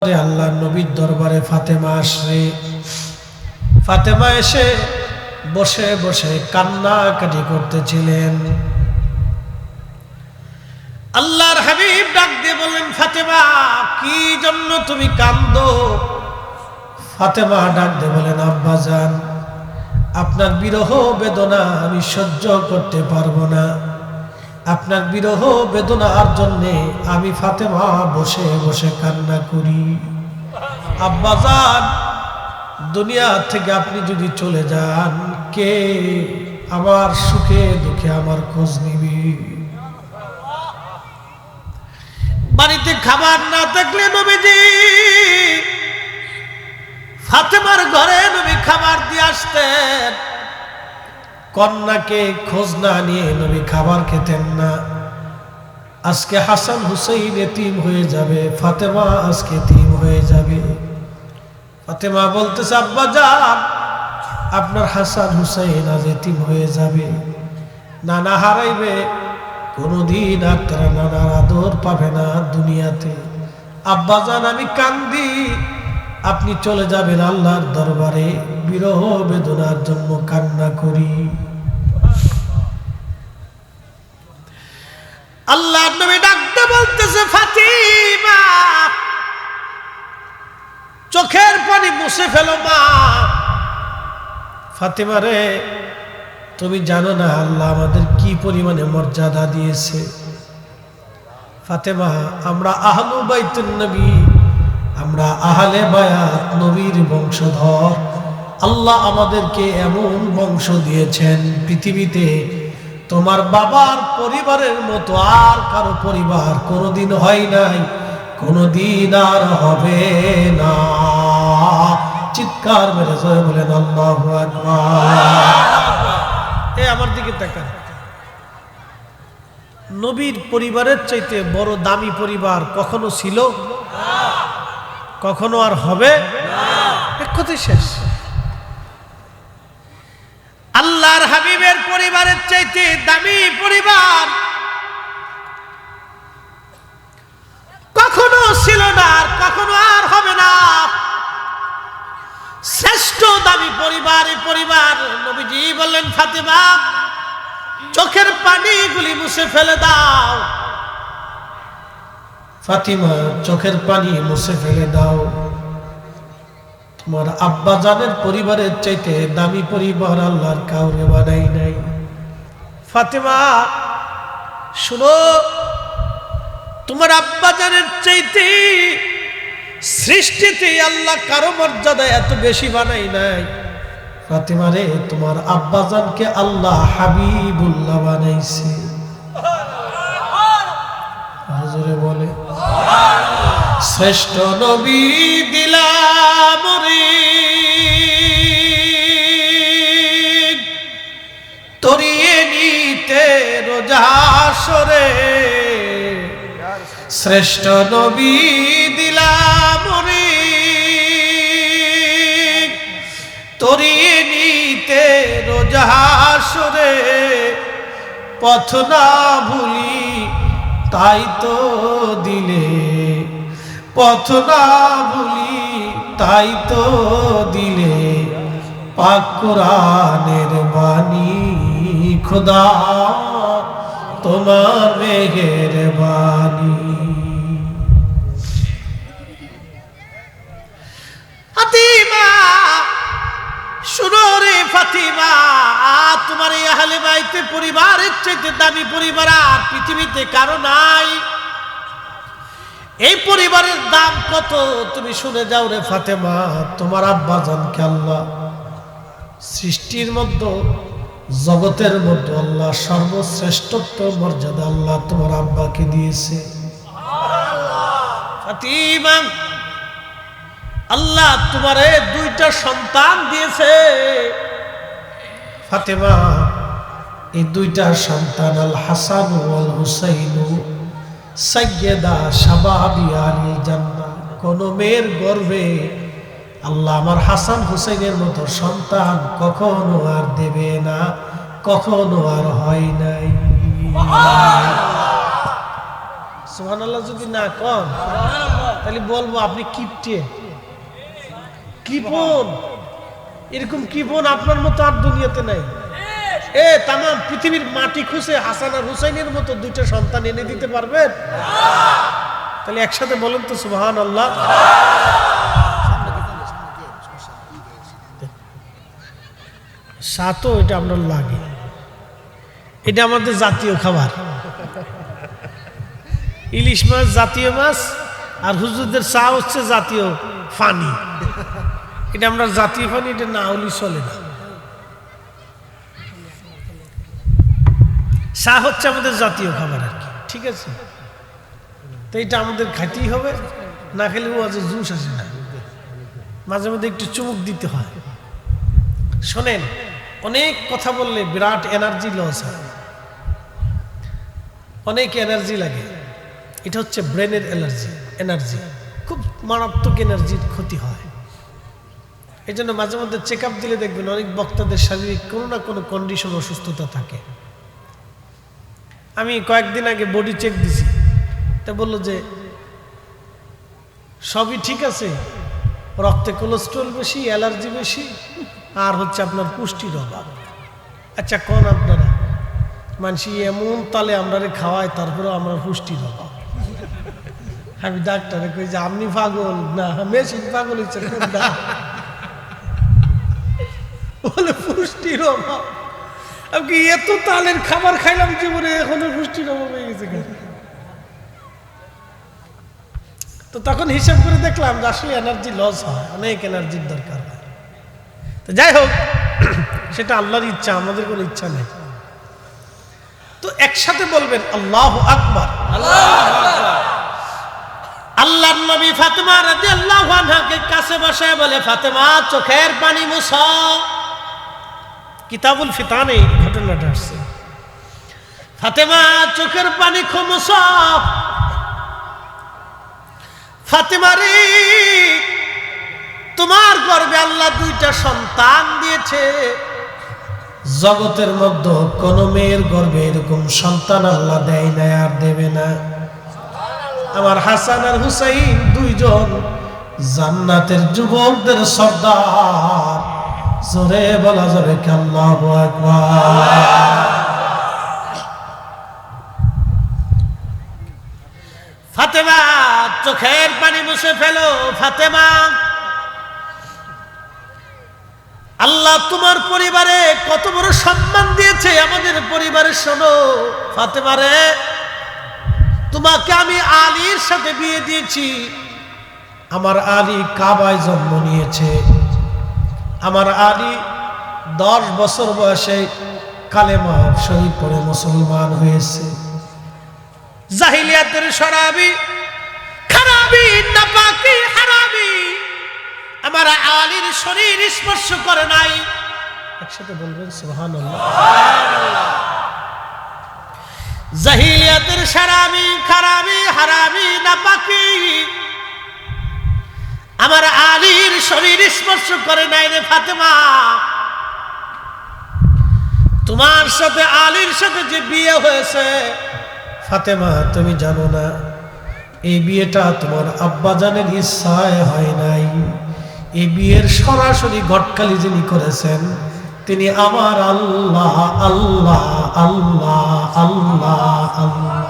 আল্লাহ নবীর দরবারে ফাতেমা আসে। ফাতেমা এসে বসে বসে কান্নাকাটি করতেছিলেন। আল্লাহর হাবিব ডাক দিয়ে বললেন, ফাতেমা কি জন্য তুমি কাঁদো? ফাতেমা ডাক দিয়ে বলেন, আব্বাজান আপনার বিরহ বেদনা আমি সহ্য করতে পারবো না। আপনার বিরহ বেদনার জন্যে আমি ফাতেমা বসে বসে কান্না করি। আব্বাজান দুনিয়া থেকে আপনি যদি চলে যান, কে আমার সুখে দুঃখে আমার খোঁজ নিবি? বাড়িতে খাবার না থাকলে নবীজি ফাতেমার ঘরে নবী খাবার দিয়ে আসতেন। কন্যাকে খোঁজ না নিয়ে নবী খাবার খেতেন না। আজকে হাসান হুসাইন এতিম হয়ে যাবে, ফাতেমা আজকে এতিম হয়ে যাবে। ফাতেমা বলতেছে, আব্বাজান আপনার হাসান হুসাইন আজ এতিম হয়ে যাবে, নানা হারাইবে, কোনদিন আর তারা নানার আদর পাবে না দুনিয়াতে। আব্বাজান আমি কান্দি, আপনি চলে যাবেন আল্লাহর দরবারে, বিরহ বেদনার জন্য কান্না করি। আল্লাহর নবী ডাকতে বলতেছে, ফাতিমা চোখের পানি মুছে ফেলো মা। ফাতিমা রে, তুমি জানো না আল্লাহ আমাদের কি পরিমাণে মর্যাদা দিয়েছে। ফাতেমা আমরা আহলু বাইতুন নবী, আমরা আহলে বায়াত নবীর বংশধর। আল্লাহ আমাদেরকে এমন বংশ দিয়েছেন, পৃথিবীতে তোমার বাবার পরিবারের মতো আর কারো পরিবার কোনোদিন হয় নাই, কোনোদিন আর হবে না। চিৎকার মেরে জোরে বলেন আল্লাহু আকবার। আমার দিকে তাকান। নবীর পরিবারের চাইতে বড় দামি পরিবার কখনো ছিল, কখনো আর হবে? এক কথাই শেষ। আল্লাহর হাবিবের পরিবারের চাইতে দামি পরিবার কখনো ছিল না, আর কখনো আর হবে না। শ্রেষ্ঠ দামি পরিবার এই পরিবার। নবীজি বললেন, ফাতেমা চোখের পানিগুলি মুছে ফেলে দাও। ফাতিমা চোখের পানি মুছে ফেলে দাও। তোমার আব্বাজানের পরিবারের চাইতে দামি পরিবার আল্লাহর কাউরে বানাই নাই। ফাতিমা শুনো, তোমার আব্বাজানের চাইতে সৃষ্টিতে আল্লাহ কারো মর্যাদা এত বেশি বানাই নাই। ফাতিমা রে, তোমার আব্বাজানকে আল্লাহ হাবিবুল্লাহ বানাইছে। হুজুরে বলে, শ্রেষ্ঠ নবী দিলাম রে তরিয়ে নিতে রোজাসরে। শ্রেষ্ঠ নবী দিলাম রে তরিয়ে নিতে রোজাসরে। পথ না ভুলি তাই তো দিলে, পথ না ভুলি তাই তো দিলে, পাক কোরআনের বাণী খোদা তোমার মেহেরবানি। ফাতিমা শুনো রে ফাতিমা, তোমার এই আহলে বাইতে পরিবারের চাইতে দামি পরিবার আর পৃথিবীতে কারো নাই। এই পরিবারের দাম কত তুমি শুনে যাও রে ফাতেমা। তোমার আব্বাজানকে আল্লাহ সৃষ্টির মধ্যে, জগতের মধ্যে আল্লাহ সর্বশ্রেষ্ঠত্ব মর্যাদা আল্লাহ তোমার আব্বাকে দিয়েছে। ফাতিমা আল্লাহ তোমারে দুইটা সন্তান দিয়েছে। ফাতেমা এই দুইটা সন্তান আল হাসান ওয়াল হুসাইন সাইয়্যিদা শাবাবি আলিল জান্নাহ। কোন মেয়ের গর্ভে আল্লাহ আমার হাসান হুসাইনের মতো সন্তান কখনো আর দেবে না, কখনো আর হয় নাই। সুবহানাল্লাহ যদি না কন তাহলে বলবো আপনি কিপটে, কৃপণ। এরকম কৃপণ আপনার মতো আর দুনিয়াতে নাই। তাম পৃথিবীর মাটি খুঁজে হাসান আর হুসাইনের মতো দুইটা সন্তান এনে দিতে পারবেন? তাহলে একসাথে বলেন তো সুবহানাল্লাহ। সাতও এটা আমরা লাগে, এটা আমাদের জাতীয় খাবার। ইলিশ মাছ জাতীয় মাছ, আর হুজুরদের চা হচ্ছে জাতীয় পানি। এটা আমরা জাতীয় পানি, এটা না হলে চলে না। চা হচ্ছে আমাদের জাতীয় খাবার আর কি, ঠিক আছে? তো এটা আমাদের খাইতেই হবে, না খেলে ও আজ জুস আসে না, মাঝে মধ্যে একটু চুমুক দিতে হয়। শোনেন, অনেক কথা বললে বিরাট এনার্জি লস হয়, অনেক এনার্জি লাগে। এটা হচ্ছে ব্রেনের এনার্জি খুব মারাত্মক এনার্জির ক্ষতি হয়। এই জন্য মাঝে মধ্যে চেক আপ দিলে দেখবেন অনেক বক্তাদের শারীরিক কোনো না কোনো কন্ডিশন, অসুস্থতা থাকে। আমি কয়েকদিন আগে বডি চেক দিছি, তা বললো যে সবই ঠিক আছে, রক্তে কোলেস্ট্রল বেশি, অ্যালার্জি বেশি, আর হচ্ছে আপনার পুষ্টির অভাব। আচ্ছা কোন আপনারা মানসি এমন তালে আমরা খাওয়াই, তারপরেও আমরা পুষ্টির অভাব। আমি ডাক্তারে কই যে আপনি পাগল না মেশিন পাগল হচ্ছে, বলে পুষ্টির অভাব। আমি এত তালের খাবার খাইলাম জীবনে, এখনো পুষ্টির অভাব হয়ে গেছে। তো তখন হিসাব করে দেখলাম যে আসলে এনার্জি লস হয়, অনেক এনার্জির দরকার হয়। তো যাই হোক, সেটা আল্লাহর ইচ্ছা, আমাদের কোনো ইচ্ছা নেই। তো একসাথে বলবেন আল্লাহু আকবার। আল্লাহর নবী ফাতেমা রাদিয়াল্লাহু আনহাকে কাছে বসায় বলে, ফাতেমা চোখের পানি মুছো। কিতাবুল ফিতানে ঘটনাটা আসছে। ফাতেমা চোখের পানি মুছো। ফাতেমা রে, তোমার গর্ভে আল্লাহ দুইটা সন্তান দিয়েছে। জগতের মধ্যে কোন মেয়ের গর্ভে এরকম সন্তান আল্লাহ দেয় না, আর দেবে না। আমার হাসান আর হুসাইন দুইজন জান্নাতের যুবকদের সর্দার। জোরে বলা যাবে কি আল্লাহু আকবার। ফাতেমা চোখের পানি মুছে ফেলো। ফাতেমা, আল্লাহ তোমার পরিবারে কত বড় সম্মান দিয়েছে, আমাদের পরিবারে শোনো। ফাতেমা রে, তোমাকে আমি আলীর সাথে বিয়ে দিয়েছি। আমার আলী কাবায় জন্ম নিয়েছে। আমার আলী 10 বছর বয়সে কালেমা শরীফ পড়ে মুসলমান হয়েছে। জাহিলিয়াতের শরাবি, খারাবি, নাপাকি, হারামি আমার আলীর শরীর স্পর্শ করে নাই। একসাথে বলবেন সুবহানাল্লাহ। জাহিলিয়াতের শরাবি, খারাবি, হারামি, নাপাকি আমার আলীর শরীর স্পর্শ করে নাই রে ফাতেমা। তোমার সাথে আলীর সাথে যে বিয়ে হয়েছে ফাতেমা, তুমি জানো না এই বিয়েটা তোমার আব্বাজানের ইচ্ছায় হয় নাই। এই বিয়ের সরাসরি ঘটকালি যিনি করেছেন তিনি আমার আল্লাহ। আল্লাহ আল্লাহ আল্লাহ আল্লাহ।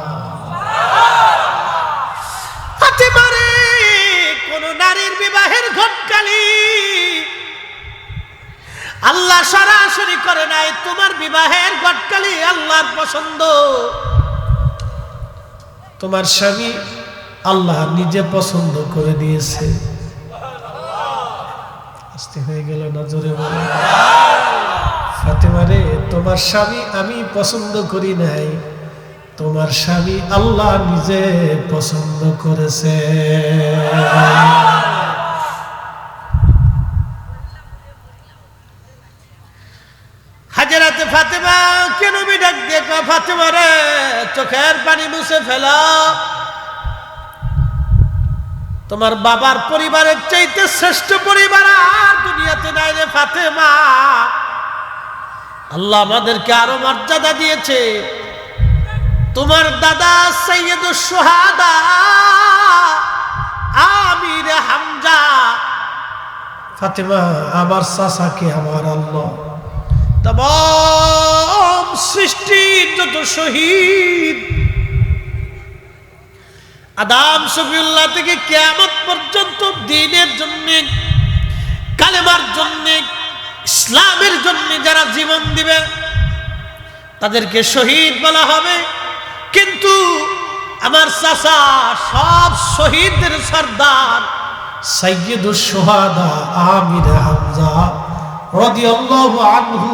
ফাতেমা রে, কোন নারীর বিবাহের ঘটকালি আল্লাহ সরাসরি করে নাই। তোমার বিবাহের ঘটকালি আল্লাহর পছন্দ। তোমার স্বামী আল্লাহ নিজে পছন্দ করে দিয়েছে। আস্তে হয়ে গেল না, জোরে বলো। ফাতেমা রে, তোমার স্বামী আমি পছন্দ করি নাই, তোমার স্বামী আল্লাহ নিজে পছন্দ করেছে। হাজরাতে ফাতেমা কেন ডাক দিয়ে কয়, ফাতেমা রে চোখের পানি মুছে ফেলা। তোমার বাবার পরিবারের চাইতে শ্রেষ্ঠ পরিবার আর দুনিয়াতে নাই রে ফাতেমা। আল্লাহ আমাদেরকে আরো মর্যাদা দিয়েছে। তোমার দাদা সাইয়্যিদুশ শুহাদা আমির হামজা। ফাতেমা আমার চাচাকে আমার আল্লাহ तमाम সৃষ্টির যত শহীদ আদম সফিউল্লাহ থেকে কিয়ামত পর্যন্ত দ্বীনের জন্য, কালেমার জন্য, ইসলামের জন্য যারা জীবন দিবে তাদেরকে শহীদ বলা হবে। কিন্তু আমার চাচা সব শহীদদের সর্দার সাইয়্যিদুশ শুহাদা আমির হামজা রাদিয়াল্লাহু আনহু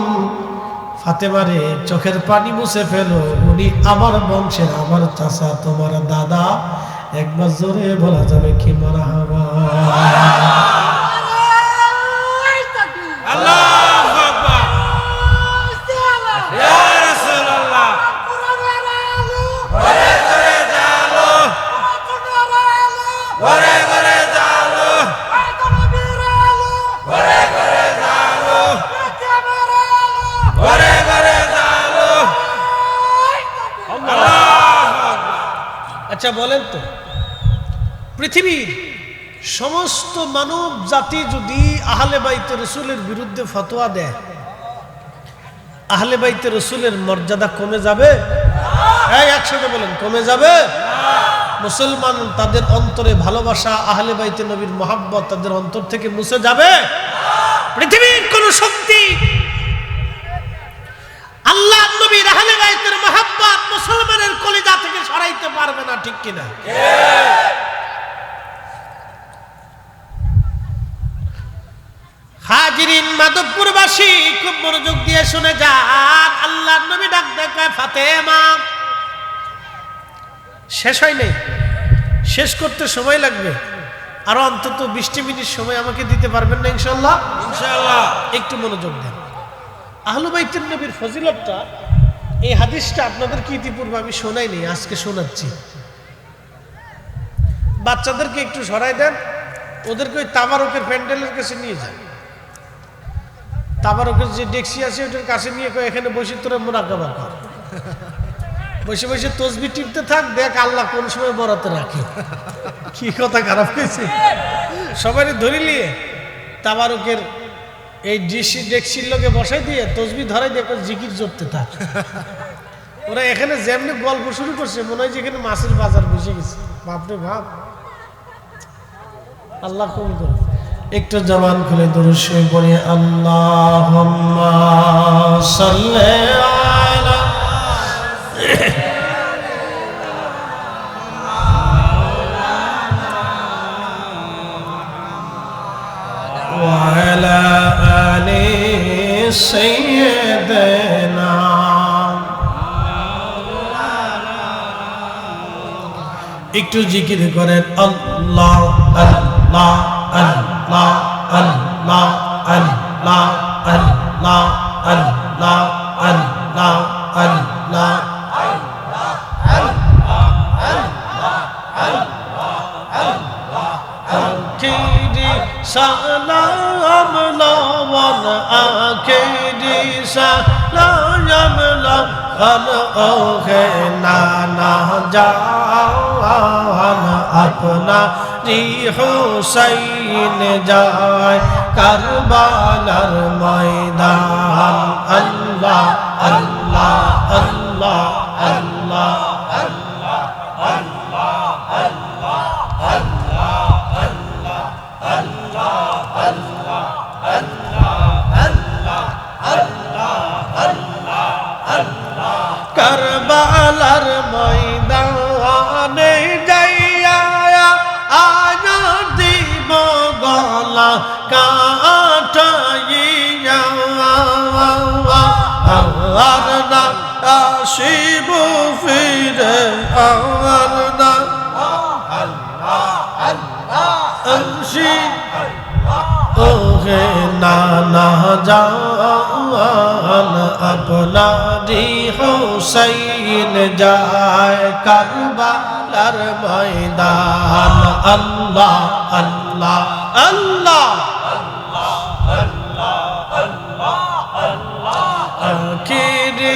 ফাতেমারে চোখের পানি মুছে ফেলো, উনি আমার বংশের, আমার চাচা, তোমার দাদা। একবার জোরে বলা যাবে কি মারহাবা। আল্লাহু আকবার। ইয়া রাসূলুল্লাহ ঘরে ঘরে জালো, ঘরে ঘরে জালো, ঘরে ঘরে জালো, ঘরে ঘরে জালো। আল্লাহু আকবার। আচ্ছা বলেন তো, পৃথিবীর সমস্ত মানব জাতি যদি আহলে বাইতে রসুলের বিরুদ্ধে ফতোয়া দেয়, আহলে বাইতে রসুলের মর্যাদা কমে যাবে? এই একসাথে বলেন, কমে যাবে? মুসলমান তাদের অন্তরে ভালোবাসা, আহলে বাইতে নবীর মহাব্বত তাদের অন্তর থেকে মুছে যাবে? পৃথিবীর কোন শক্তি আল্লাহ নবীর আহলে বাইতের মহাব্বত মুসলমানের কলিজা থেকে সরাইতে পারবে না, ঠিক কিনা? হাজিরিন মাধবপুরবাসী খুব মনোযোগ দিয়ে শুনে যান। আল্লাহর নবী ডাক দেয় ফাতেমা। শেষ হয় নাই, শেষ করতে সময় লাগবে, আরো অন্তত 20 মিনিট সময় আমাকে দিতে পারবেন না ইনশাআল্লাহ? ইনশাআল্লাহ। একটু মনোযোগ দেন। আহলে বাইতুন নবীর ফজিলতটা, এই হাদিসটা আপনাদেরকে ইতিপূর্বে আমি শোনাই নি, আজকে শোনাচ্ছি। বাচ্চাদেরকে একটু সরাই দেন, ওদেরকে ওই তাবারকের প্যান্ডেলের কাছে নিয়ে যান। তাবারকের যে ডেক্সি আছে ওটার কাছে নিয়ে এখানে বসে তোরা মুরাকাবা কর, বসে বসে তসবিহ টিপতে থাক, দেখ আল্লাহ কোন সময় বরাতে রাখে। কি কথা খারাপ হয়েছে? সবাই ধরে নিয়ে তাবারকের এই ডেক্সির লোকে বসাই দিয়ে তসবিহ ধরাই দিয়ে জিকির জপতে থাক। ওরা এখানে যেমনি গল্প শুরু করছে মনে হয় যে এখানে মাছের বাজার বসে গেছে। বাপরে বাপ, আল্লাহ কবুল করুন। একটু জবান খুলে দুরূদ শরীফ পড়ি। আল্লাহুম্মা সাল্লি আলা ওয়া আলা আলি সাইয়্যিদিনা। একটু জিকির করেন আল্লাহ আল্লাহ আল্লাহ আল্লাহ আল্লাহ আল্লাহ আল্লাহ আল্লাহ আল্লাহ। আখিরি সালাম লাওয়ান, আখিরি সালাম লাওয়ান, ওহে নানা জান আপনা হুসাইন যায় কারবালার ময়দান। আল্লাহ আল্লাহ আল্লাহ আল্লাহ আল্লাহ আল্লাহ আল্লাহ আল্লাহ আল্লাহ আল্লাহ আল্লাহ আল্লাহ আল্লাহ আল্লাহ। কারবালার ময়দানে যাইয়া আজ দিব গলা কাটাইয়া, আর না আসিব ফিরে, আর না আসি ওহে নানা জান আপনারি হুসাইন যায় কারবালার ময়দান। আল্লাহ আল্লাহ আল্লাহ আখিরি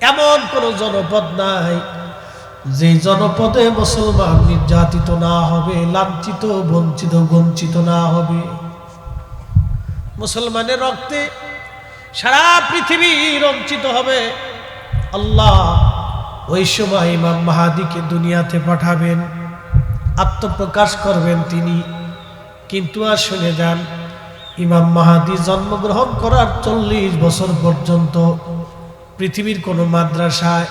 এমন কোন জনপদ নাই যে জনপদে মুসলমান নির্যাতিত না হবে, লাঞ্ছিত, বঞ্চিত, বঞ্চিত না হবে। মুসলমানের রক্তে সারা পৃথিবী রঞ্চিত হবে। আল্লাহ ওই সময় ইমাম মাহাদিকে দুনিয়াতে পাঠাবেন, আত্মপ্রকাশ করবেন তিনি। কিন্তু আর শুনে যান, ইমাম মাহাদি জন্মগ্রহণ করার 40 বছর পর্যন্ত পৃথিবীর কোনো মাদ্রাসায়,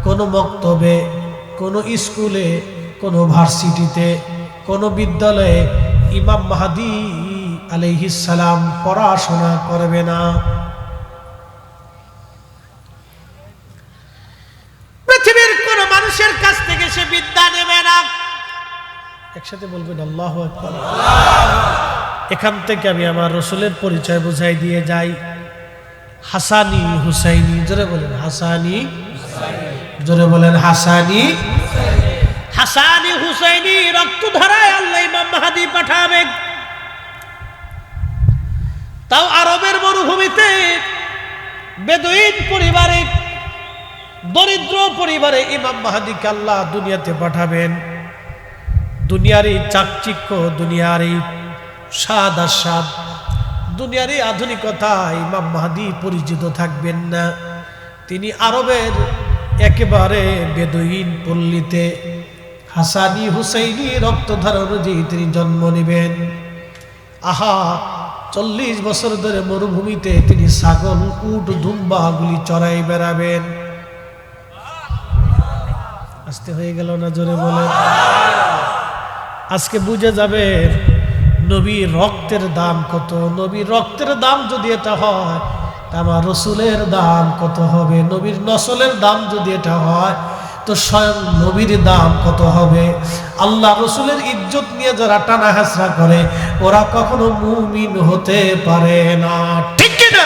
কোনো মক্তবে, কোনো স্কুলে, কোনো ভার্সিটিতে, কোনো বিদ্যালয়ে ইমাম মাহাদি আলাইহিস সালাম পড়াশোনা করবে না। পৃথিবীর কোন মানুষের কাছ থেকে সে বিদ্যা নেবে না। একসাথে বলবেন আল্লাহু আকবার। এখান থেকে আমি আমার রসুলের পরিচয় বুঝাই দিয়ে যাই। হাসানি হুসাইনি, জোরে বলেন হাসানি, জোরে বলেন হাসানি, হাসানি হুসাইনি রক্ত ধারায় আল্লাহ ইমাম মাহাদি পাঠাবে। তাও আরবের মরুভূমিতে বেদুইন পরিবারে, দরিদ্র পরিবারে ইমাম মাহাদিকে আল্লাহ দুনিয়াতে পাঠাবেন। দুনিয়ার এই চাকচিক্য, দুনিয়ার এই স্বাদ আস্বাদ, দুনিয়ার এই আধুনিকতা ইমাম মাহাদি পরিচিত থাকবেন না। তিনি আরবের একেবারে বেদুইন পল্লীতে হাসানি হুসাইনি রক্তধারা অনুযায়ী তিনি জন্ম নেবেন। আহা, 40 বছর ধরে মরুভূমিতে তিনি ছাগল, উট, দুম্বা গুলি চড়াই বেড়াবেন। আস্তে হয়ে গেল না, জোরে বলেন। আজকে বুঝে যাবে নবীর রক্তের দাম কত। নবীর রক্তের দাম যদি এটা হয়, তা আমার রসুলের দাম কত হবে। নবীর নসলের দাম যদি এটা হয়, তো স্বয়ং নবীর দাম কত হবে। আল্লাহ রসুলের ইজ্জত নিয়ে যারা টানা হাসরা করে, ওরা কখনো মুমিন হতে পারে না। ঠিক কিনা?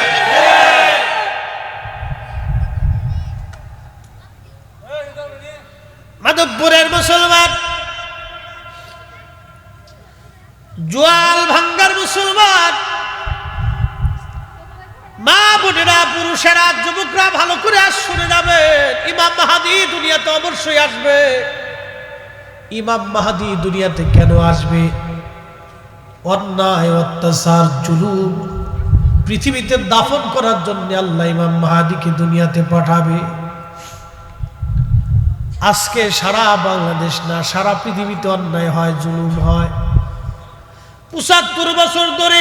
মাধবপুরের মুসলমান, জোয়াল ভাঙ্গার মুসলমান, মা বোনেরা, পুরুষেরা, যুবকরা ভালো করে আজ শুনে যাবে। ইমাম মাহাদি দুনিয়াতে অবশ্যই আসবে। ইমাম মাহাদি দুনিয়াতে কেন আসবে? অন্যায়, অত্যাচার, জুলুম পৃথিবীতে দাফন করার জন্য আল্লাহ ইমাম মাহাদিকে দুনিয়াতে পাঠাবে। আজকে সারা বাংলাদেশ না, সারা পৃথিবীতে অন্যায় হয়, জুলুম হয়। 75 বছর ধরে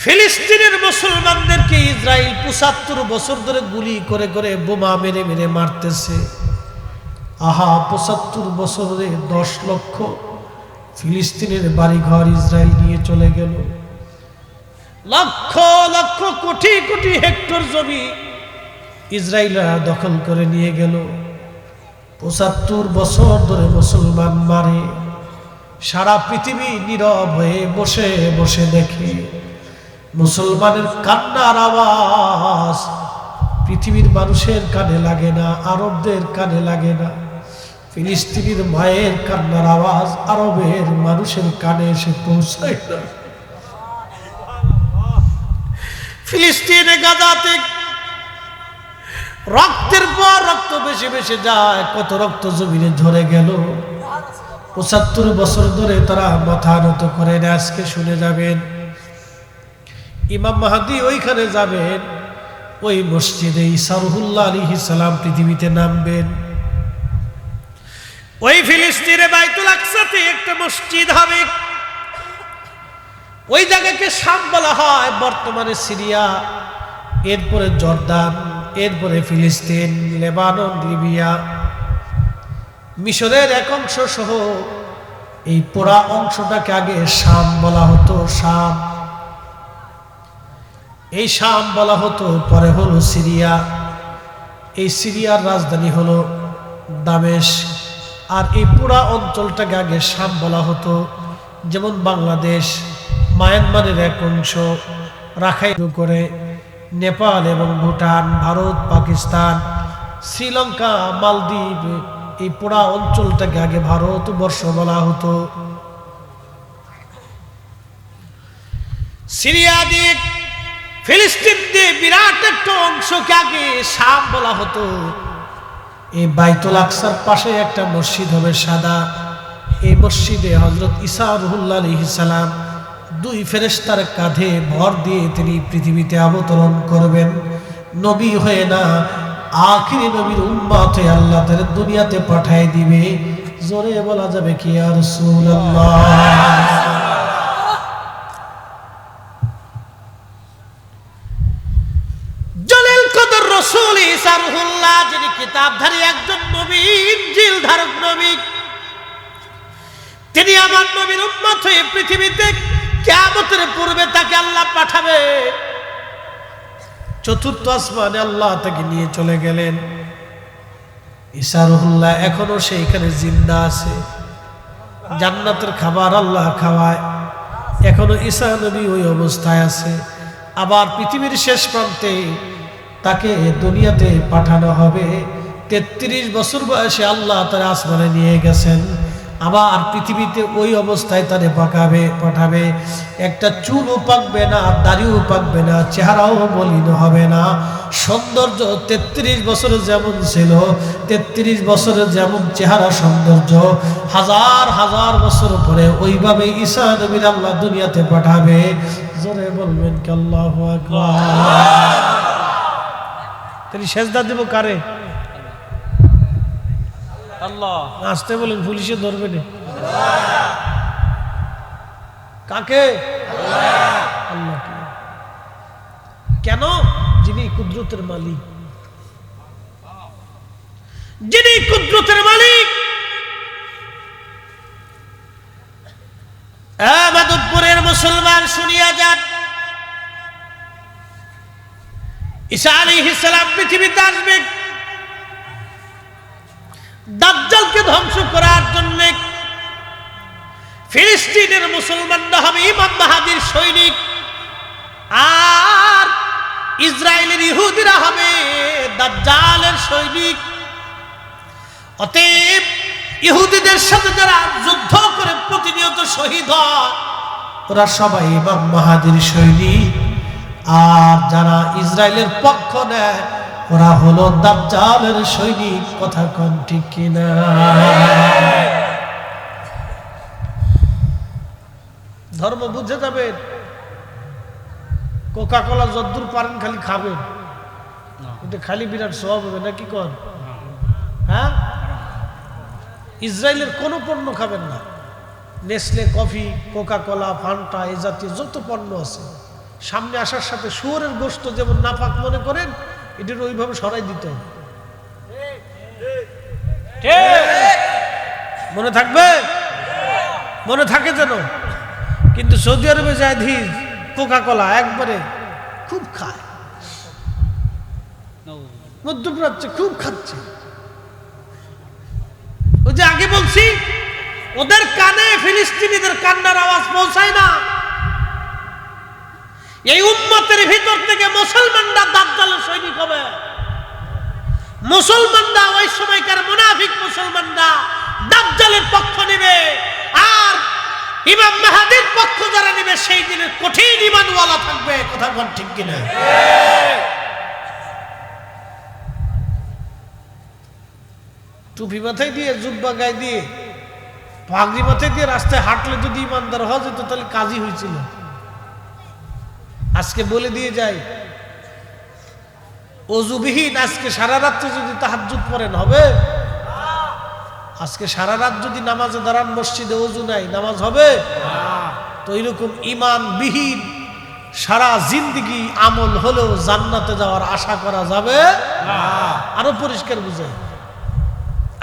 ফিলিস্তিনের মুসলমানদেরকে ইসরায়েল 75 বছর ধরে গুলি করে করে, বোমা মেরে মেরে মারতেছে। আহা, 75 বছরে 10 লক্ষ ফিলিস্তিনের বাড়িঘর ইসরায়েল নিয়ে চলে গেল। লক্ষ লক্ষ কোটি কোটি হেক্টর জমি ইসরায়েলরা দখল করে নিয়ে গেল। 75 বছর ধরে মুসলমান মারে, সারা পৃথিবী নীরব হয়ে বসে বসে দেখে। মুসলমানের কান্নার আওয়াজ পৃথিবীর মানুষের কানে লাগে না, আরবদের কানে লাগে না। ফিলিস্তিনের মায়ের কান্নার আওয়াজ আরবের মানুষের কানে এসে পৌঁছায় না। ফিলিস্তিনে গাজাতে রক্তের পর রক্ত বেশি বেশি যায়। কত রক্ত জমিনে ঝরে গেল। 75 বছর ধরে তারা মাথা নত করে না। আজকে শুনে যাবেন, ইমাম মাহাদি ওইখানে যাবেন, ওই মসজিদে ঈসা রুহুল্লাহ আলাইহিস সালাম পৃথিবীতে নামবেন। ওই ফিলিস্তিনে বাইতুল আকসাতে একটা মসজিদ হবে। ওই জায়গাকে শাম বলা হয়, বর্তমানে সিরিয়া, এরপরে জর্দান, এরপরে ফিলিস্তিন, লেবানন, লিবিয়া, মিশরের এক অংশ সহ এই পুরা অংশটাকে আগে শাম বলা হতো। শাম, এই শাম বলা হতো, পরে হলো সিরিয়া। এই সিরিয়ার রাজধানী হলো দামেস্ক। আর এই পুরা অঞ্চলটাকে আগে শাম বলা হতো। যেমন বাংলাদেশ, মায়ানমারের এক অংশ, রাখাইন করে নেপাল এবং ভুটান, ভারত, পাকিস্তান, শ্রীলঙ্কা, মালদ্বীপ, এই পুরা অঞ্চলটাকে আগে ভারতবর্ষ বলা হতো। সিরিয়া দিক ফিলিস্তিন দিয়ে বিরাট একটা অংশকে আগে শাম বলা হতো। এই বাইতুল আকসার পাশে একটা মসজিদ হবে সাদা। এই মসজিদে হযরত ঈসা রুহুল্লাহ আলাইহিস সালাম দুই ফেরেশতার কাঁধে ভর দিয়ে তিনি পৃথিবীতে অবতরণ করবেন। নবী হয়ে না, আখিরি নবীর উম্মত হয়ে আল্লাহ তার দুনিয়াতে পাঠিয়ে দিবে। জোরে বলা যাবে কি ইয়া রাসূলুল্লাহ। জলিল কদর রাসূল ঈসা রুহুল্লাহ, যিনি কিতাবধারী একজন নবী, ইনজিল ধারক নবী, তিনি আমার নবীর উম্মত হয়ে পৃথিবীতে কিয়ামতের পূর্বে তাকে আল্লাহ পাঠাবে। চতুর্থ আসমানে আল্লাহ তাকে নিয়ে চলে গেলেন। ঈসা রুহুল্লাহ এখনো সেইখানে জিন্দা আছে। জান্নাতের খাবার আল্লাহ খাওয়ায়, এখনো ঈসা নবী ওই অবস্থায় আছে। আবার পৃথিবীর শেষ প্রান্তে তাকে দুনিয়াতে পাঠানো হবে। 33 বছর বয়সে আল্লাহ তার আসমানে নিয়ে গেছেন। আবার পৃথিবীতে ওই অবস্থায় তারে পাঠাবে। একটা চুলও পাকবে না, দাড়িও পাকবে না, চেহারাও মলিন হবে না। সৌন্দর্য 33 বছরে যেমন ছিল, 33 বছরে যেমন চেহারা সৌন্দর্য, হাজার হাজার বছর পরে ওইভাবে ঈসা নবীর আল্লাহ দুনিয়াতে পাঠাবে। জোরে বলবেন কি আল্লাহু আকবার। তিনি সেজদা দেব কারে? আল্লাহ। আসতে বলেন, পুলিশে ধরবে না। কাকে? আল্লাহকে। কেন? যিনি কুদরতের মালিক, যিনি কুদরতের মালিক। মাদবপুরের মুসলমান শুনিয়া যান, ঈসা আলাইহিস সালাম পৃথিবীতে আসবেন দাজ্জালকে ধ্বংস করার জন্য। ফিলিস্তিনের মুসলমানরা হবে ইমাম মাহদীর সৈনিক, আর ইসরায়েলের ইহুদিরা হবে দাজ্জালের সৈনিক। অতএব ইহুদিদের সাথে যারা যুদ্ধ করে প্রতিনিয়ত শহীদ হয়, ওরা সবাই ইমাম মাহদীর সৈনিক। আর যারা ইসরায়েলের পক্ষ নেয়, ওরা হলো দাজ্জালের সৈনিক। কথা কোন ঠিক কিনা? ধর্ম বুঝে যাবেন। কোকা কোলা যদ্দূর পারেন খালি খাবেন, এটা খালি বিরাট সওয়াব হবে নাকি কোন? হ্যাঁ, ইসরায়েলের কোনো পণ্য খাবেন না। Nestle, coffee, Coca Cola, Fanta, এই জাতীয় যত পণ্য আছে, সামনে আসার সাথে শুয়োরের গোশত যেমন নাপাক মনে করেন, এটার ওইভাবে সরাই দিতে হবে। মনে থাকবে? মনে থাকে যেন। কিন্তু সৌদি আরবে যায় ধীর কোকা কোলা একবারে খুব খায়, মধ্যপ্রাচ্যে খুব খাচ্ছে। ওই যে আগে বলছি, ওদের কানে ফিলিস্তিনিদের কান্নার আওয়াজ পৌঁছায় না। এই উম্মতের ভিতর থেকে মুসলমানরা দাজ্জালের সৈনিক হবে। মুসলমানরা ওই সময়কার মুনাফিক মুসলমানরা দাজ্জালের পক্ষ নেবে, আর ইমাম মাহদীর পক্ষ যারা নেবে সেই দিনে কঠিন ঈমানওয়ালা থাকবে। কথা বল ঠিক কিনা? টুপি মাথায় দিয়ে, জুব্বা গায়ে দিয়ে, পাগড়ি মাথায় দিয়ে রাস্তায় হাঁটলে যদি ইমানদার হওয়া যেত তাহলে কাজই হয়েছিল। আজকে বলে দিয়ে যাই, অজুবিহীন আজকে সারা রাত্রে যদি তাহাজ্জুদ পড়েন হবে? আজকে সারা রাত যদি নামাজে দাঁড়ান, মসজিদে অজু নাই, নামাজ হবে? তো এইরকম ইমানবিহীন সারা জিন্দেগি আমল হলেও জান্নাতে যাওয়ার আশা করা যাবে না। আরো পরিষ্কার বুঝাই,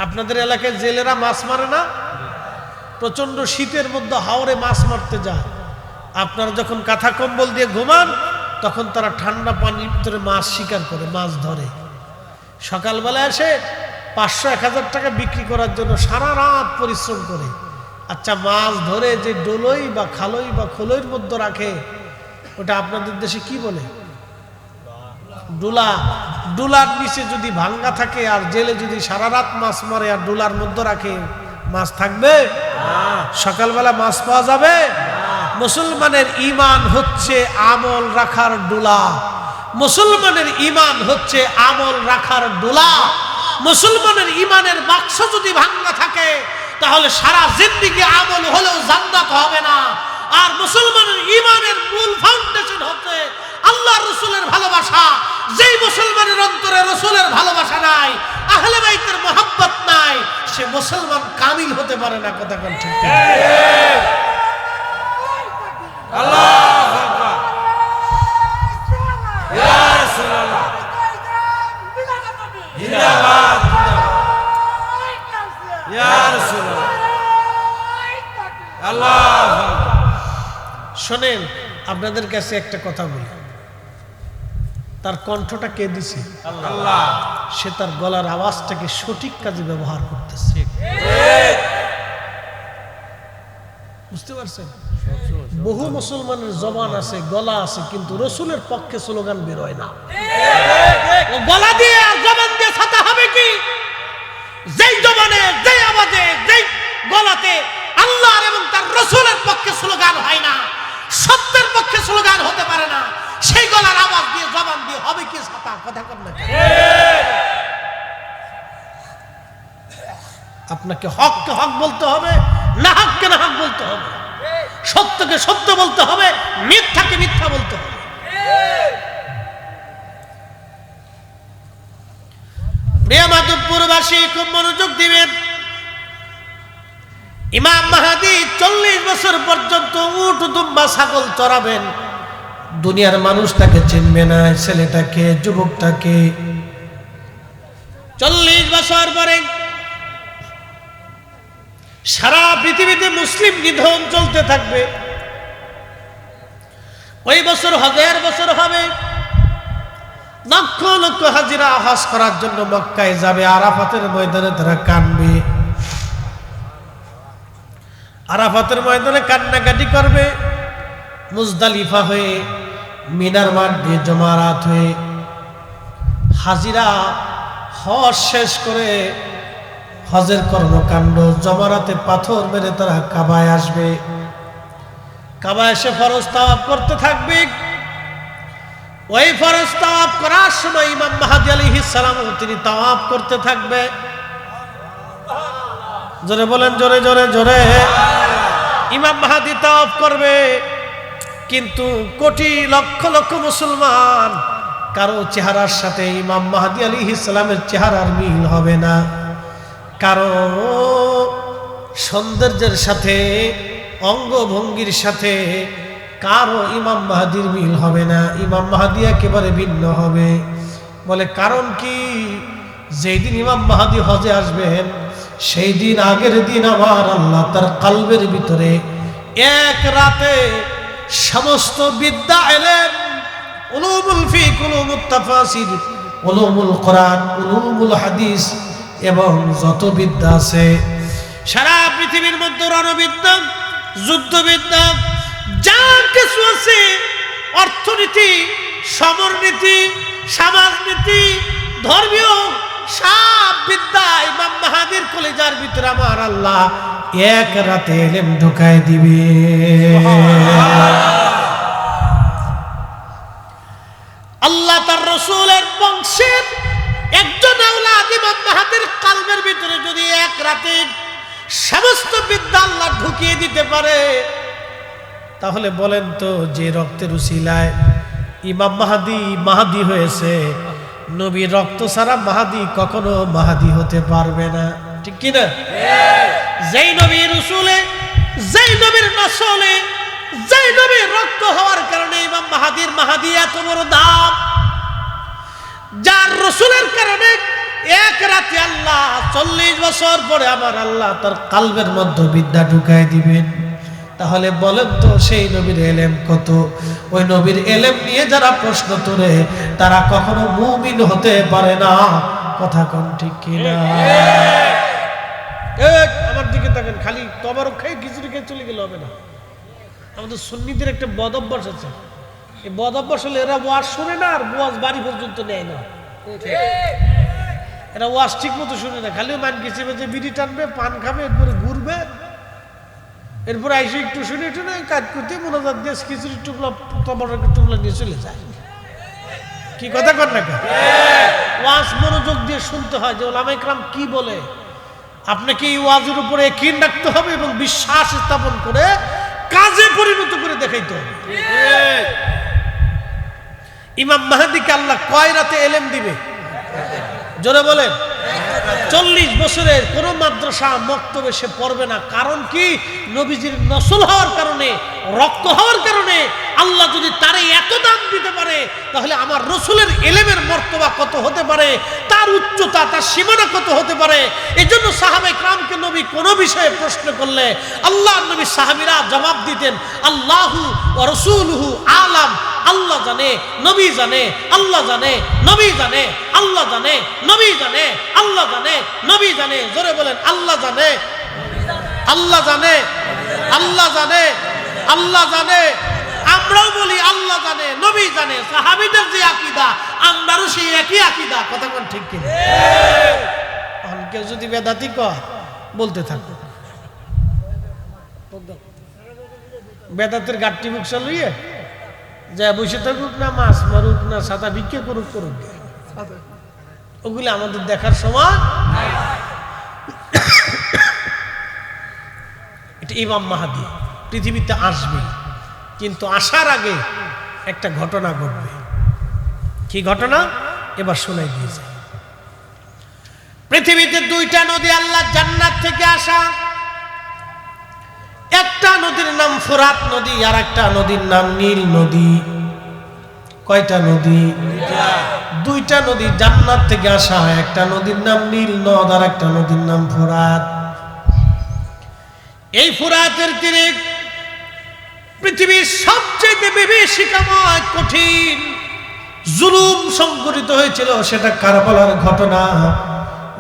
আপনাদের এলাকায় জেলেরা মাছ মারে না? প্রচন্ড শীতের মধ্যে হাওরে মাছ মারতে যায়। আপনারা যখন কাঁথা কম্বল দিয়ে ঘুমান, তখন তারা ঠান্ডা পানির ভিতরে মাছ শিকার করে, মাছ ধরে। সকালবেলা এসে 500-1000 টাকা বিক্রি করার জন্য সারা রাত পরিশ্রম করে। আচ্ছা, মাছ ধরে যে ডোলই বা খালই বা খোলইর মধ্যে রাখে, ওটা আপনাদের দেশে কি বলে? ডুলা। ডুলার নিচে যদি ভাঙ্গা থাকে আর জেলে যদি সারা রাত মাছ মারে আর ডুলার মধ্যে রাখে, মাছ থাকবে? সকালবেলা মাছ পাওয়া যাবে? মুসলমানের ঈমান হচ্ছে আমল রাখার ডোলা, মুসলমানের ঈমান হচ্ছে আমল রাখার ডোলা। মুসলমানের ঈমানের বাক্স যদি ভাঙা থাকে তাহলে সারা জিন্দেগি আমল হলেও জান্নাত হবে না। আর মুসলমানের ঈমানের মূল ফাউন্ডেশন হচ্ছে আল্লাহ রাসূলের ভালোবাসা। যেই মুসলমানের অন্তরে রাসূলের ভালোবাসা নাই, আহলে বাইতের মহব্বত নাই, সে মুসলমান কামিল হতে পারে না। কথা কোন ঠিক? আল্লাহু আকবার। ইয়া রাসূলুল্লাহ জিন্দাবাদ, ইয়া রাসূলুল্লাহ। আল্লাহু আকবার। শোনেন, আপনাদের কাছে একটা কথা বলি, তার কণ্ঠটা কে দিছে? আল্লাহ। সে তার গলার আওয়াজটাকে সঠিক কাজে ব্যবহার করতেছে। বুঝতে পারছেন? বহু মুসলমানের জবান আছে, গলা আছে, কিন্তু রসুলের পক্ষে স্লোগান বের হয় না। গলা দিয়ে আর জবান দিয়ে ছাতা হবে কি? যেই জবানে, যেই আওয়াজে, যেই গলাতে আল্লাহর এবং তার রসুলের পক্ষে স্লোগান হয় না, সত্যের পক্ষে স্লোগান হতে পারে না, সেই গলার আওয়াজ দিয়ে জবান দিয়ে হবে কি ছাতা? কথা কর না। আপনাকে হককে হক বলতে হবে, না হককে না হক বলতে হবে, সত্যকে সত্য বলতে হবে, মিথ্যাকে মিথ্যা বলতে হবে। প্রিয় মাধবপুরবাসী, খুব মনোযোগ দিবেন। ইমাম মাহদী 40 বছর পর্যন্ত উট দুম্বা ছাগল চড়াবেন। দুনিয়ার মানুষ তাকে চিনবে না, ছেলেটাকে, যুবকটাকে। 40 বছর পরে সারা পৃথিবীতে মুসলিম নিধন চলতে থাকবে। ওই বছর হজের বছর হবে, লক্ষ লক্ষ হাজিরা হজ করার জন্য মক্কায় যাবে। আরাফাতের ময়দানে তারা কাঁদবে, আরাফাতের ময়দানে কান্নাকাটি করবে। মুজদালিফা হয়ে, মিনার মাঠ দিয়ে, জমারাত হয়ে হাজিরা হজ শেষ করে হজের কর্মকাণ্ড, জমারাতে পাথর মেরে তারা কাবায় আসবে। কাবায় এসে ফরজ তাওয়াফ করতে থাকবে। ওই ফরজ তাওয়াফ করার সময় ইমাম মাহদী আলাইহিস সালাম তিনি তাওয়াফ করতে থাকবে। জোরে বলেন, জোরে জোরে জোরে। ইমাম মাহদী তাওয়াফ করবে, কিন্তু কোটি লক্ষ লক্ষ মুসলমান কারো চেহারার সাথে ইমাম মাহদী আলাইহিস সালামের চেহারার মিল হবে না। কারো সৌন্দর্যের সাথে, অঙ্গভঙ্গির সাথে কারো ইমাম মাহদীর মিল হবে না। ইমাম মাহদী একেবারে ভিন্ন হবে। বলে কারণ কি? যেই দিন ইমাম মাহদী হজে আসবেন, সেই দিন আগের দিন আমার আল্লাহ তার কলবের ভিতরে এক রাতে সমস্ত বিদ্যা এলেম, উলুমুল ফিক, উলুমুত তাফাসির, উলুমুল কোরআন, উলুমুল হাদিস এবং যত বিদ্যা আছে সারা পৃথিবীর মধ্যে, রণবিদ্যা, যুদ্ধবিদ্যা, যা কিছু আছে, অর্থনীতি, সমরনীতি, সমাজনীতি, ধর্মীয় সব বিদ্যা ইমাম মাহদীর কলিজার ভিতরে আমার আল্লাহ এক রাতে এলেম ঢুকায় দিবে। আল্লাহ তার রাসূলের বংশের একজন আওলাদ ইমাম মাহদীর কলবের ভিতরে যদি এক রাতে সমস্ত বিদ্যা আল্লাহ ঢুকিয়ে দিতে পারে, তাহলে বলেন তো, যে রক্তের উসিলায় ইমাম মাহদী মাহদী হয়েছে, নবীর রক্ত ছাড়া মাহদী কখনো মাহদী হতে পারবে না। ঠিক কি না? যেই নবীর রসুলে, যেই নবীর নসলে, যেই নবীর রক্ত হওয়ার কারণে ইমাম মাহদীর মাহদী এত বড় দাম, যার রসুলের কারণে এক রাতে আল্লাহ 40 বছর পরে আমার আল্লাহ তার কলবের মধ্যে বিদ্যা ঢুকায় দিবেন। তাহলে বলেন তো, সেই নবীর এলেম কত? ওই নবীর এলেম নিয়ে যারা প্রশ্ন তোলে তারা কখনো মুমিন হতে পারে না। কথা কোন ঠিক কিনা? আমার দিকে তাকান, খালি তবারক খাই খিচুড়ি খেয়ে চলে গেলে হবে না। আমাদের সুন্নিদের একটা বদ অভ্যাস আছে। এই বদ অভ্যাস হলে এরা ওয়াজ শুনে না, আর ওয়াজ বাড়ি পর্যন্ত নেয় না। এরা ওয়াজ ঠিক মতো শুনে না, খালি মান গেছে যে বিড়ি টানবে, পান খাবে, এরপরে ঘুরবে, এরপর আইসি একটু শুনে টুনে কাজ করতে মোনাজাত দিয়ে খিচুড়ি টুকলা টমাটোর টুকলা নিয়ে চলে যায়। কি কথা কর না কেন? ওয়াজ মনোযোগ দিয়ে শুনতে হয় যে ওলামা ইকরাম কি বলে। আপনাকে এই ওয়াজের উপরে ইয়াকিন রাখতে হবে এবং বিশ্বাস স্থাপন করে কাজে পরিণত করে দেখাইতে হবে। ইমাম মাহদীকে আল্লাহ কয় রাতে এলেম দিবে? জোরে বলেন। 40 বছরের কোন মাদ্রাসা মক্তবে সে পড়বে না। কারণ কি? নবীজির নসল হওয়ার কারণে, রক্ত হওয়ার কারণে আল্লাহ যদি তারে এত দাম দিতে পারে, তাহলে আমার রসুলের এলেমের মর্তবা কত হতে পারে, তার উচ্চতা, তার সীমানা কত হতে পারে। এই জন্য সাহাবায়ে কেরামকে নবী কোনো বিষয়ে প্রশ্ন করলে আল্লাহর নবী সাহাবীরা জবাব দিতেন, আল্লাহু ওয়া রাসূলুহু আলাম। আল্লাহ জানে, নবী জানে, আল্লাহ জানে, নবী জানে, আল্লাহ জানে, নবী জানে, আল্লাহ জানে, নবী জানে। জোরে বলেন, আল্লাহ জানে, আল্লাহ জানে, আল্লাহ জানে, আল্লাহ জানে। আমরাও বলি আল্লাহ জানে, নবী জানে। সাহাবীদের যে আকীদা, আমরাও সেই একই আকীদা। কথা কোন ঠিক কি? কেউ যদি বেদাতি কয় বলতে থাকো, বেদাতের গাঠটি মুখ চালিয়ে যা বসে থাকুক না, মাছ মারুক না, সাদা ভিক্ষে করুক করুক, ওগুলো আমাদের দেখার সময়। এটা ইমাম মাহদী পৃথিবীতে আসবে, কিন্তু আসার আগে একটা ঘটনা ঘটবে। কি ঘটনা? এবার শোনাই দিয়েছে। পৃথিবীতে 2টা নদী আল্লাহ জান্নাত থেকে আসা। একটা নদীর নাম ফোরাত নদী, আর একটা নদীর নাম নীল নদী। কয়টা নদী? 2টা নদী জান্নাত থেকে আসা। একটা নদীর নাম নীল নদ, আর একটা নদীর নাম ফোরাত। এই ফোরাতের তীরে পৃথিবীর সবচেয়ে বিভীষিকাময় কঠিন জুলুম সংঘটিত হয়েছিল। সেটা কারবালার ঘটনা।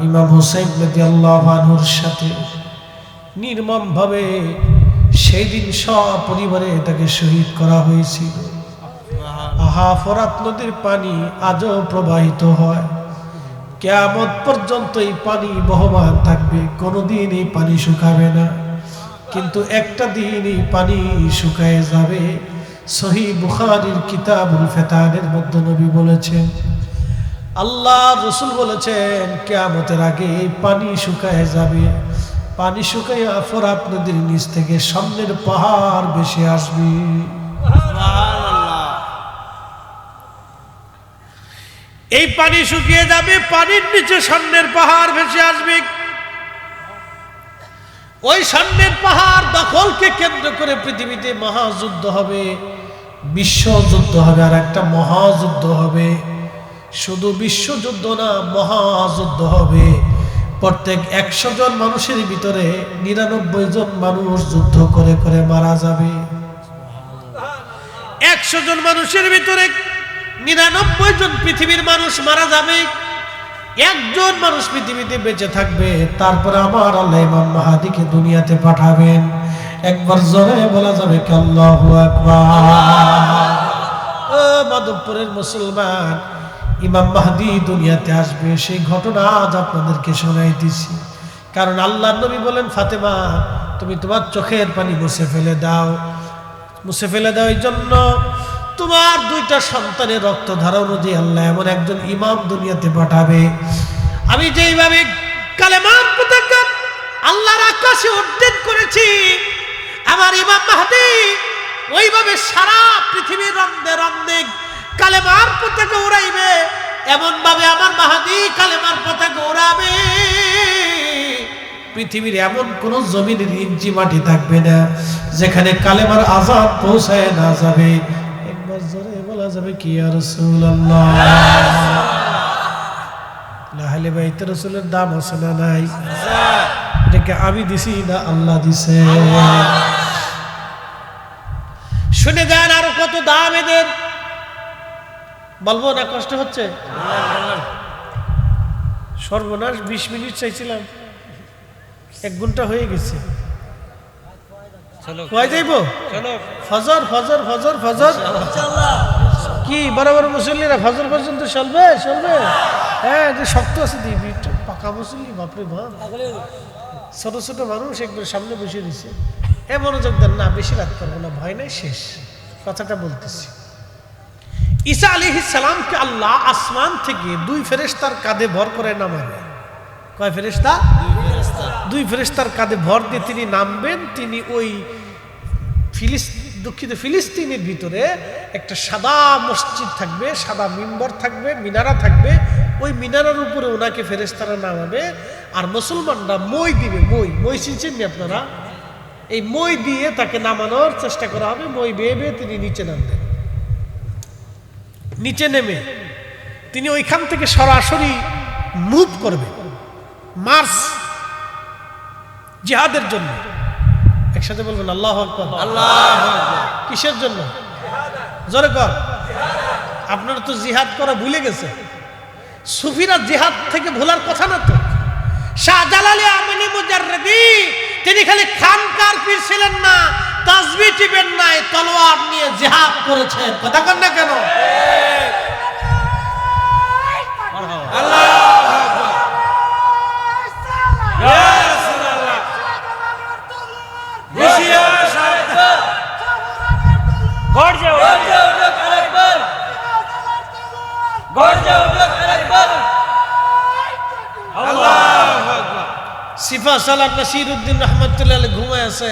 ইমাম হুসাইন রাদিয়াল্লাহু আনহুর সাথে নির্মমভাবে সেই দিন সপরিবারে তাকে শহীদ করা হয়েছিল। আহা, ফোরাত নদীর পানি আজও প্রবাহিত হয়। কিয়ামত পর্যন্ত এই পানি বহমান থাকবে, কোনোদিন এই পানি শুকাবে না। কিন্তু একটা দিন এই পানি শুকায় যাবে। সহিহ বুখারীর কিতাবুল ফিতানের মধ্যে নবী বলেছেন, আল্লাহ রাসূল বলেছেন, কিয়ামতের আগে এই পানি শুকায় যাবে। পানি শুকাইয়া ফোরাত নদীর নিচ থেকে সামনের পাহাড় ভেসে আসবে। এই পানি শুকিয়ে যাবে, পানির নিচে সামনের পাহাড় ভেসে আসবে। ওই সামনের পাহাড় দখলকে কেন্দ্র করে পৃথিবীতে মহাযুদ্ধ হবে, বিশ্বযুদ্ধ হবে, আর একটা মহাযুদ্ধ হবে। শুধু বিশ্বযুদ্ধ না, মহাযুদ্ধ হবে। প্রত্যেক 100 জন মানুষের ভিতরে 99 জন মানুষ যুদ্ধ করে করে মারা যাবে। 100 জন মানুষের ভিতরে 99 জন পৃথিবীর মানুষ মারা যাবে, একজন মানুষ পৃথিবীতে বেঁচে থাকবে। তারপর আমার আল্লাহ ইমাম মাহদীকে দুনিয়াতে পাঠাবেন। একবার জোরে বলা যাবে কি আল্লাহু আকবার। ও মাধবপুরের মুসলমান, ইমাম মাহদী দুনিয়াতে আসবে, সেই ঘটনা আজ আপনাদেরকে শোনাইতেছি। কারণ আল্লাহর নবী বলেন, ফাতেমা তুমি তোমার চোখের পানি মুছে ফেলে দাও, মুছে ফেলে দাও। এই জন্য তোমার 2টা সন্তানের রক্ত ধারা অনুযায়ী আল্লাহ এমন একজন ইমাম দুনিয়াতে পাঠাবে। আমি যেইভাবে কালেমার পতাকা আল্লাহর আকাশে উড্ডীন করেছি, আমার ইমাম মাহদী ওইভাবে সারা পৃথিবীর রন্দে রন্দে কালেমার পতাকা উড়াইবে। এমন ভাবে আমার মাহদী কালেমার পতাকা উড়াবে, পৃথিবীর এমন কোন জমিনের ইঞ্চি মাটি থাকবে না যেখানে কালেমার আযান পৌঁছায় না যাবে। একবার জোরে বলা যাবে কি ইয়া রাসূলুল্লাহ। আহলে বাইত রাসূলের দাম আছে না নাই? এটাকে আমি দিছি না আল্লাহ দিছে? শুনে যান আরো কত দাম এদের, বলবো না? কষ্ট হচ্ছে? সর্বনাশ, 20 মিনিট চাইছিলাম, 1 ঘন্টা হয়ে গেছে। কয় যাইব? ফজর ফজর ফজর ফজর কি বরাবর মুসল্লিরা ফজর পর্যন্ত চলবে? চলবে? হ্যাঁ, যে শক্ত আছে দিবি, পাকা মুসল্লি, বাপরে বাপ। ছোট ছোট মানুষ একবার সামনে বসে দিছে, মনোযোগ দেন না, বেশি রাত করবো না, ভয় নাই, শেষ কথাটা বলতেছি। ঈসা আলাইহিস সালামকে আল্লাহ আসমান থেকে 2 ফেরেশতার কাঁধে ভর করে নামাবে। কয় ফেরেশতা? 2 ফেরেশতার কাঁধে ভর দিয়ে তিনি নামবেন। তিনি ওই দক্ষিণ ফিলিস্তিনের ভিতরে একটা সাদা মসজিদ থাকবে, সাদা মিম্বর থাকবে, মিনারা থাকবে। ওই মিনারার উপরে ওনাকে ফেরেশতারা নামাবে, আর মুসলমানরা মই দিবে। মই চিনছেন নি আপনারা? এই মই দিয়ে তাকে নামানোর চেষ্টা করা হবে। মই বেয়ে বেয়ে তিনি নিচে নামবেন। নিচে নেমে তিনি ওইখান থেকে সরাসরি মুভ করবে, মার্চ জিহাদের জন্য। একসাথে বলবেন আল্লাহু আকবার। আল্লাহু আকবার। কিসের জন্য? জোরে কর। আপনারা তো জিহাদ করা ভুলে গেছে। সুফিরা জিহাদ থেকে ভোলার কথা না তো। শাহজালাল আমিনী মুজাররদি তিনি খালি খানকার পীর ছিলেন না, তাসবিহ টিপেন নাই, তলোয়ার নিয়ে জিহাদ করেছেন। কথা কন না কেন? আল্লাহু আকবার। ইয়া রাসূলুল্লাহ। বসিয়া সাহেব গড় যাও আরেকবার, গড় যাও আরেকবার। আল্লাহু আকবার। সিফা সালাম নাসিরউদ্দিন রহমাতুল্লাহ আলাইহি ঘুমায় আছে।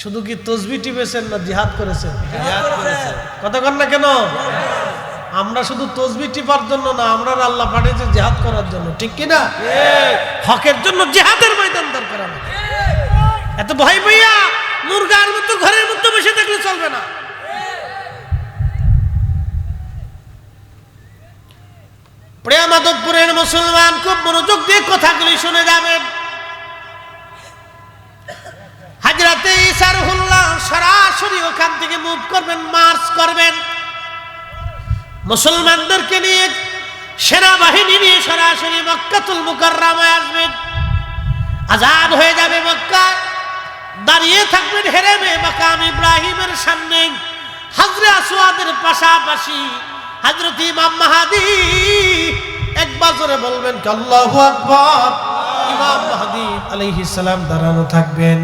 শুধু কি তাসবিহ টিপেছেন না জিহাদ করেছেন? জিহাদ করেছে। কথা কন না কেন? আমরা শুধু তাসবিহ টিপার জন্য না, আমরা আল্লাহ পাঠিয়েছে জিহাদ করার জন্য। ঠিক কি না? হকের জন্য জিহাদের ময়দান দরকার আমাদের। এত ভয় পাইয়া মুরগার মতো ঘরের মধ্যে বসে থাকলে চলবে না। প্রিয় মাধবপুরের মুসলমান, খুব মনোযোগ দিয়ে কথাগুলি শুনে যাবেন। হযরতে ঈসা রুহুল্লাহ সরাসরি ওখান থেকে মুভ করবেন, মার্চ করবেন। মুসলমানদেরকে নিয়ে, সেনাবাহিনী নিয়ে সরাসরি মক্কাতুল মুকাররমায় আসবেন। আজাদ হয়ে যাবে মক্কা। দাঁড়িয়ে থাকবেন হেরেমে মাকাম ইব্রাহিমের সামনে, হাজরে আসওয়াদের পাশাপাশি। হযরত ইমাম মাহদী একবার জোরে বলবেন আল্লাহু আকবার। ইমাম মাহদী আলাইহিস সালাম দাঁড়ানো থাকবেন।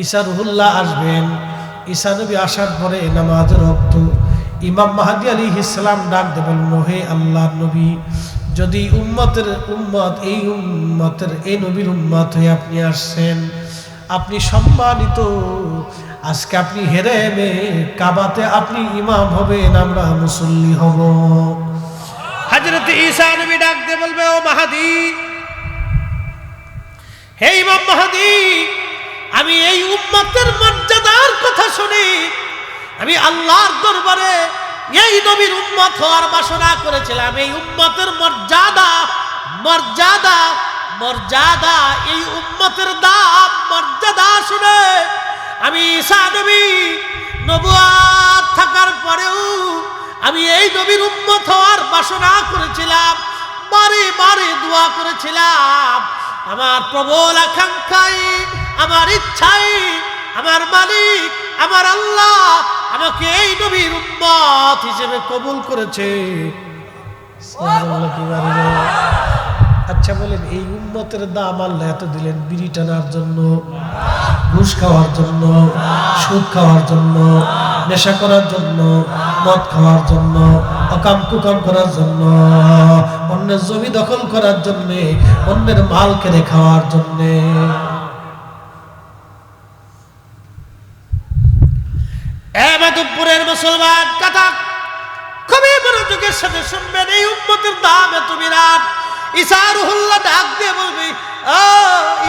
ঈসা রুহুল্লাহ আসবেন। ঈসা নবী আসার পরে নামাজের ওয়াক্ত ইমাম মাহদী আলাইহিস সালাম ডাক দেবেন, হে আল্লাহর নবী, যদি এই উম্মতের এই নবীর উম্মত হয়ে আপনি আসছেন, আপনি সম্মানিত। আজকে আপনি হেরেমে কাবাতে আপনি ইমাম হবেন, আমরা মুসল্লি হব। হযরত ঈসা নবী ডাক দিয়ে বলবে, ও মাহদী, হে ইমাম মাহদী, আমি এই উম্মতের মর্যাদার কথা শুনি। আমি আল্লাহর দরবারে এই নবীর উম্মত হওয়ার বাসনা করেছিলাম। এই উম্মতের মর্যাদা, এই উম্মতের দাম, মর্যাদা শুনে আমি ঈসা নবী নবুয়ত থাকার পরেও আমি এই নবীর উম্মত হওয়ার বাসনা করেছিলাম। বারে বারে দোয়া করেছিলাম। আমার প্রবল আকাঙ্ক্ষাই, আমার ইচ্ছাই, আমার মালিক, আমার আল্লাহ আমাকে এই নবীর উম্মত হিসেবে কবুল করেছে। আচ্ছা বলেন, এই উম্মতের দাম আল্লাহ এত দিলেন বিড়ি টানার জন্য, ঘুষ খাওয়ার জন্য, সুদ খাওয়ার জন্য, নেশা করার জন্য, মদ খাওয়ার জন্য, অকাম কুকাম করার জন্য, অন্যের জমি দখল করার জন্য, অন্যের মাল কেড়ে খাওয়ার জন্য। মাধবপুরের মুসলমান কথা খুবই মনোযোগের সাথে শুনবেন। এই উম্মতের দাম এত বিরাট। ঈসা রুহুল্লাহ ডাক দিয়ে বলবে, ও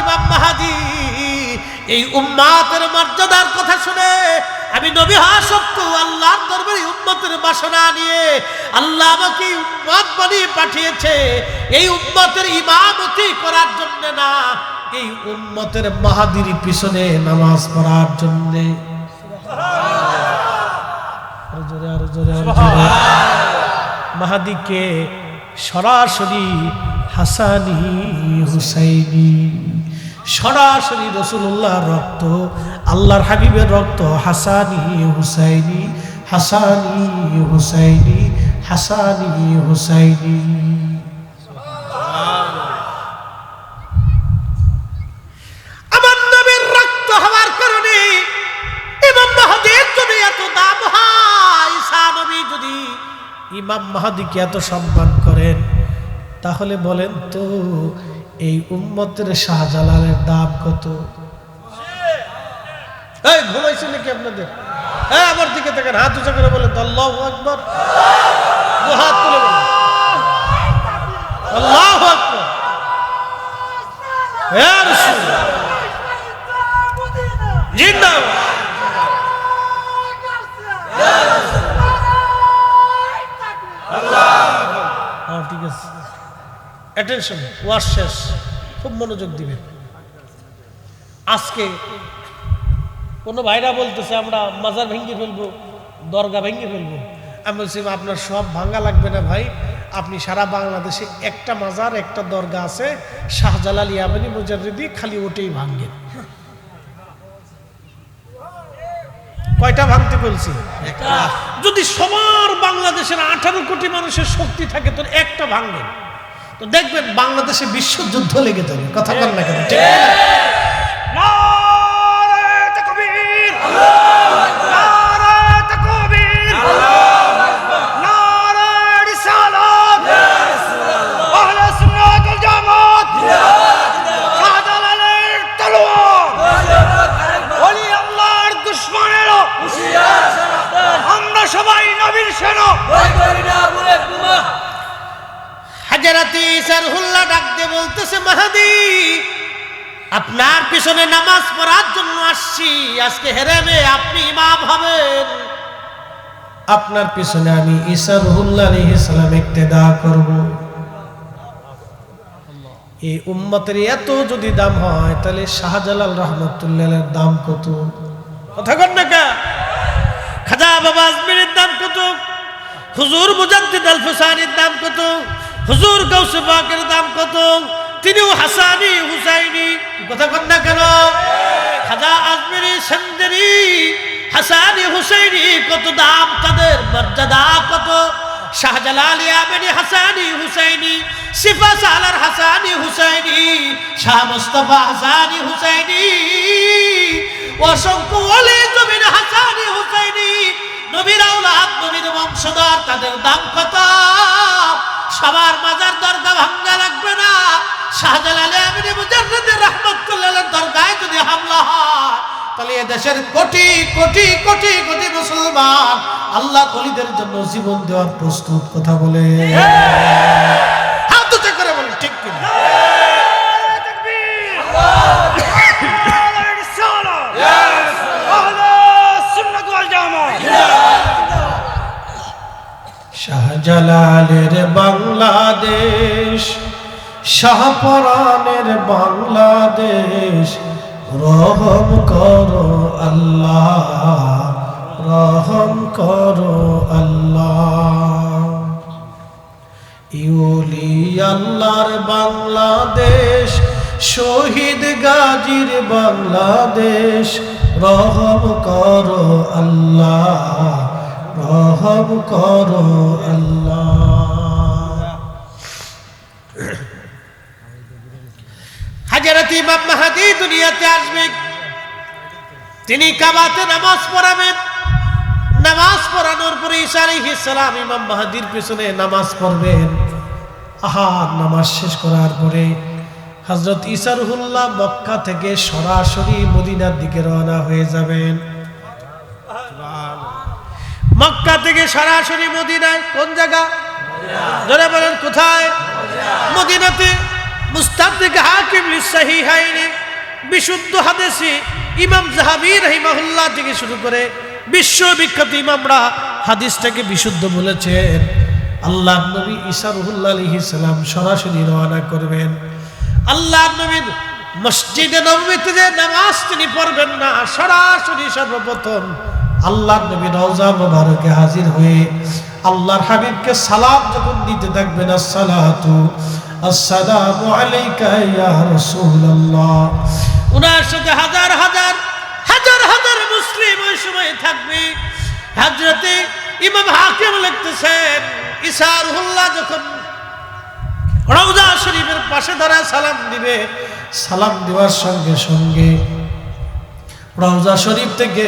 ইমাম মাহদী, এই উম্মতের মর্যাদার কথা শুনে আমি নবী হওয়া সত্ত্বেও আল্লাহর দরবারে উম্মতের বাসনা নিয়ে আল্লাহ আমাকে উম্মত বানিয়ে পাঠিয়েছে। এই উম্মতের ইমামতি করার জন্য না, এই উম্মতের মাহদীর পিছনে নামাজ পড়ার জন্য। আরো জোরে। মাহদীকে সরাসরি হাসানি হুসাইনি, সরাসরি রাসূলুল্লাহর রক্ত, আল্লাহর হাবিবের রক্ত, হাসানি হুসাইনি, হাসানি হুসাইনি, হাসানি হুসাইনি। আমার নবীর রক্ত ইমাম মাহদিকে এত সম্মান করেন, তাহলে বলেন তো এই উম্মতের শাহজালালের দাম কত? এই ঘুমাইছে নাকি আপনাদের? হ্যাঁ, আমার দিকে দেখেন, হাত উঁচা করে বলেন তো আল্লাহু আকবার। দু হাত তুলে বলেন আল্লাহু আকবার। ইয়া রাসূলুল্লাহ জিন্দাবাদ। ঠিক আছে, অ্যাটেনশন, ওয়াজ শেষ, খুব মনোযোগ দিবেন। আজকে কোন ভাইরা বলতেছে আমরা মাজার ভেঙে ফেলবো, দরগা ভেঙে ফেলবো। আমি বলছি আপনার সব ভাঙা লাগবে না ভাই, আপনি সারা বাংলাদেশে একটা মাজার একটা দরগা আছে শাহজালাল ইয়ামানি মুজাদ্দিদি, খালি ওটাই ভাঙেন। কয়টা ভাঙতে বলছি? যদি সবার বাংলাদেশের 18 কোটি মানুষের শক্তি থাকে তো একটা ভাঙবেন, তো দেখবেন বাংলাদেশে বিশ্বযুদ্ধ লেগে যাবে। কথা বল না কেন? ঠিক হাজরাতে ইসারহুল্লাহ ডাক দিয়ে বলতেছে, মাহদী আপনার পিছনে নামাজ পড়ার জন্য আসছি, আজকে হেরেমে আপনি ইমাম হবেন, আপনার পিছনে আমি ইসারহুল্লাহ আলাইহিস সালাম ইক্তেদা করব। এই উম্মতের এত যদি দাম হয় তাহলে শাহজালাল রাহমাতুল্লাহের দাম কত? কথা কন না কা? খাজা বাবা আজমিরের দাম কত? হুজুর মুজাদ্দিদ আল ফুসানির দাম কত? হুজুর গাউসে পাকের দাম কত? তিনিও হাসানি হুসাইনি। কথা কন না কেন? খাজা আজমিরি সন্দেরি হাসানি হুসাইনি কত দাম, তাদের মর্যাদা কত? শাহজালাল ইয়ামানি হাসানি হুসাইনি, সিফা সালার হাসানি হুসাইনি, শাহ মুস্তাফা হাসানি হুসাইনি, অসংখ্য ওলি জমিন হাসানি হুসাইনি, নবীর আওলাদ, নবীর বংশধর, তাদের দাম কত? সবার মাজার দরগা ভাঙ্গা লাগবে না, শাহজালাল ইয়ামানি মুজাদ্দিদ রাহমাতুল্লাহির দরগায় যদি হামলা হয় তাহলে এদেশের কোটি কোটি কোটি কোটি মুসলমান আল্লাহ ওলিদের জন্য জীবন দেওয়ার প্রস্তুত। কথা বলে হাত উঁচা করে বলে ঠিক কিনা? শাহজালালের বাংলাদেশ, শাহপরানের বাংলাদেশ, রহম করো আল্লাহ, রহম করো আল্লাহ। ইউলি আল্লাহর বাংলাদেশ, শহীদ গাজীর বাংলাদেশ, রহম করো আল্লাহ, রহম করো আল্লাহ। হযরত ইমাম মাহদী দুনিয়াতে আসবেন, তিনি কাবাতে নামাজ পড়াবেন। নামাজ পড়ানোর পরে ঈসা আলাইহিস সালাম ইমাম মাহদীর পিছনে নামাজ পড়বেন। নামাজ শেষ করার পরে হযরত ঈসা রুহুল্লাহ মক্কা থেকে সরাসরি মদিনার দিকে রওনা হয়ে যাবেন। মক্কা থেকে সরাসরি মদিনায়। কোন জায়গা? জোরে বলেন কোথায়? মদিনাতে। মুস্তাদরিক হাকিম লিসহিহাইনি, বিশুদ্ধ হাদিসে ইমাম যাহাবী রাহিমাহুল্লাহ থেকে শুরু করে বিশ্ববিখ্যাত ইমামরা হাদিসটাকে বিশুদ্ধ বলেছেন। আল্লাহর নবী ঈসা রুহুল্লাহ আলাইহিস সালাম সরাসরি রওনা করবেন। আল্লাহর নবীর মসজিদে নববীতে যে নামাজ তিনি পড়বেন না, সরাসরি সর্বপ্রথম আল্লাহর নবী রওজা মুবারকে হাজির হয়ে আল্লাহর হাবিবকে সালাম যখন দিতে থাকবেন, আসসালাতু আসসালামু আলাইকা ইয়া রাসূলুল্লাহ, উনার সাথে হাজার হাজার হাজার হাজার মুসলিম ওই সময় থাকবে। হযরতে ইমাম হাকিম লিখতেছেন, ঈসা রুহুল্লাহ যখন রওজা শরীফের পাশে দাঁড়ায় সালাম দিবে, সালাম দেওয়ার সঙ্গে সঙ্গে রওজা শরীফ থেকে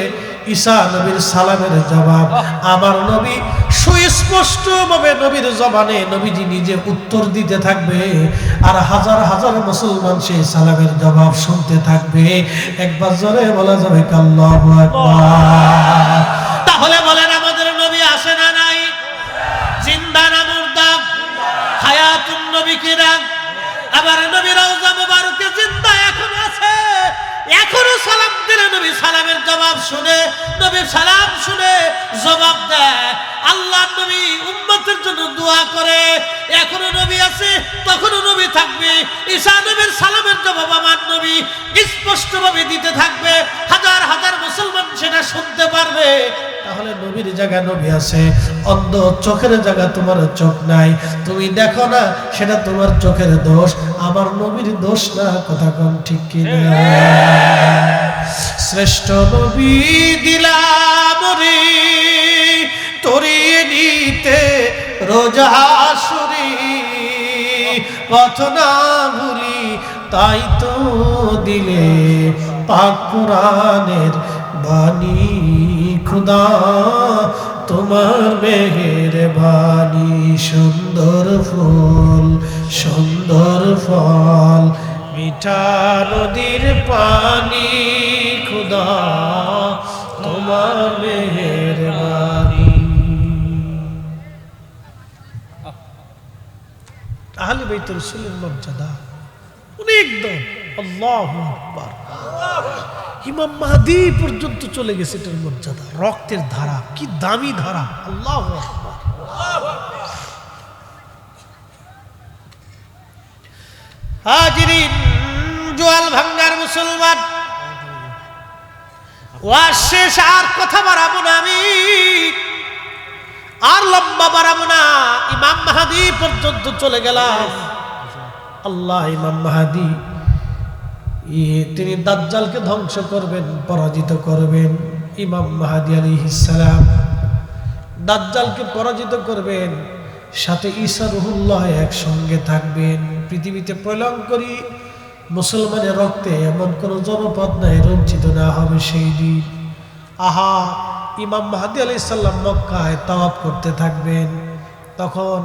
ঈসা নবীর সালামের জবাব আমার নবী সুস্পষ্ট ভাবে নবীর জবানে নবীজি নিজে উত্তর দিতে থাকবে, আর হাজার হাজার মুসলমান সেই সালামের জবাব শুনতে থাকবে। একবার জোরে বলা যাবে আল্লাহু আকবার। তাহলে বলেন আমাদের নবী আসে না নাই? জিন্দা না মুর্দা? হায়াতুন নবী কিনা? আবার নবী রওজা মুবারকে জিন্দা এখন আছে, এখনো সালাম দিলে নবী সালামের জবাব শুনে, নবী সালাম শুনে জবাব দেয়। আল্লাহ নবী উম্মতের জন্য দোয়া করে, এখনো নবী আছে, তখনো নবী থাকবে। ঈসা নবীর সালামের জবাব আমার নবী স্পষ্ট ভাবে দিতে থাকবে, হাজার হাজার মুসলমান সেটা শুনতে পারবে। তাহলে নবীর জায়গায় নবী আছে, অন্ধ চোখের জায়গা তোমার চোখ নাই, তুমি দেখো না, সেটা তোমার চোখের দোষ, আমার নবীর দোষ না। কথা কোন ঠিক কিনা? শ্রেষ্ঠ নবী দিলাম রে তরিয়ে নিতে রোজা শুরি, পথ না ভুলি তাই তো দিলে পাক কুরআনের বাণী। খুদা তোমার মেহেরবানি, সুন্দর ফুল সুন্দর ফল মিঠা নদীর পানি, খুদা তোমার মেহেরবানি। আহলে বাইত রাসূলের মর্যাদা অনেক দাম। আল্লাহু আকবার। ইমাম মাহদী পর্যন্ত চলে গেছে এটার মর্যাদা, রক্তের ধারা, কি দামি ধারা। আল্লাহু আকবার। হাজিরিন, জোয়াল ভাঙ্গার মুসলমান, ওয়াজ শেষ, আর কথা বাড়াবো না, আমি আর লম্বা বাড়াবো না। ইমাম মাহদী পর্যন্ত চলে গেলাম। আল্লাহ ইমাম মাহদী তিনি দাজ্জালকে ধ্বংস করবেন, পরাজিত করবেন। ইমাম মাহদী আলাইহিস সালাম দাজ্জালকে পরাজিত করবেন, সাথে ঈসা রুহুল্লাহ একসঙ্গে থাকবেন। পৃথিবীতে প্রলয়ঙ্করী মুসলমানের রক্তে এমন কোন জনপদ নাই রঞ্জিত না হবে সেই দিন। আহা, ইমাম মাহদী আলাইহিস সালাম মক্কায় তাওয়াফ করতে থাকবেন, তখন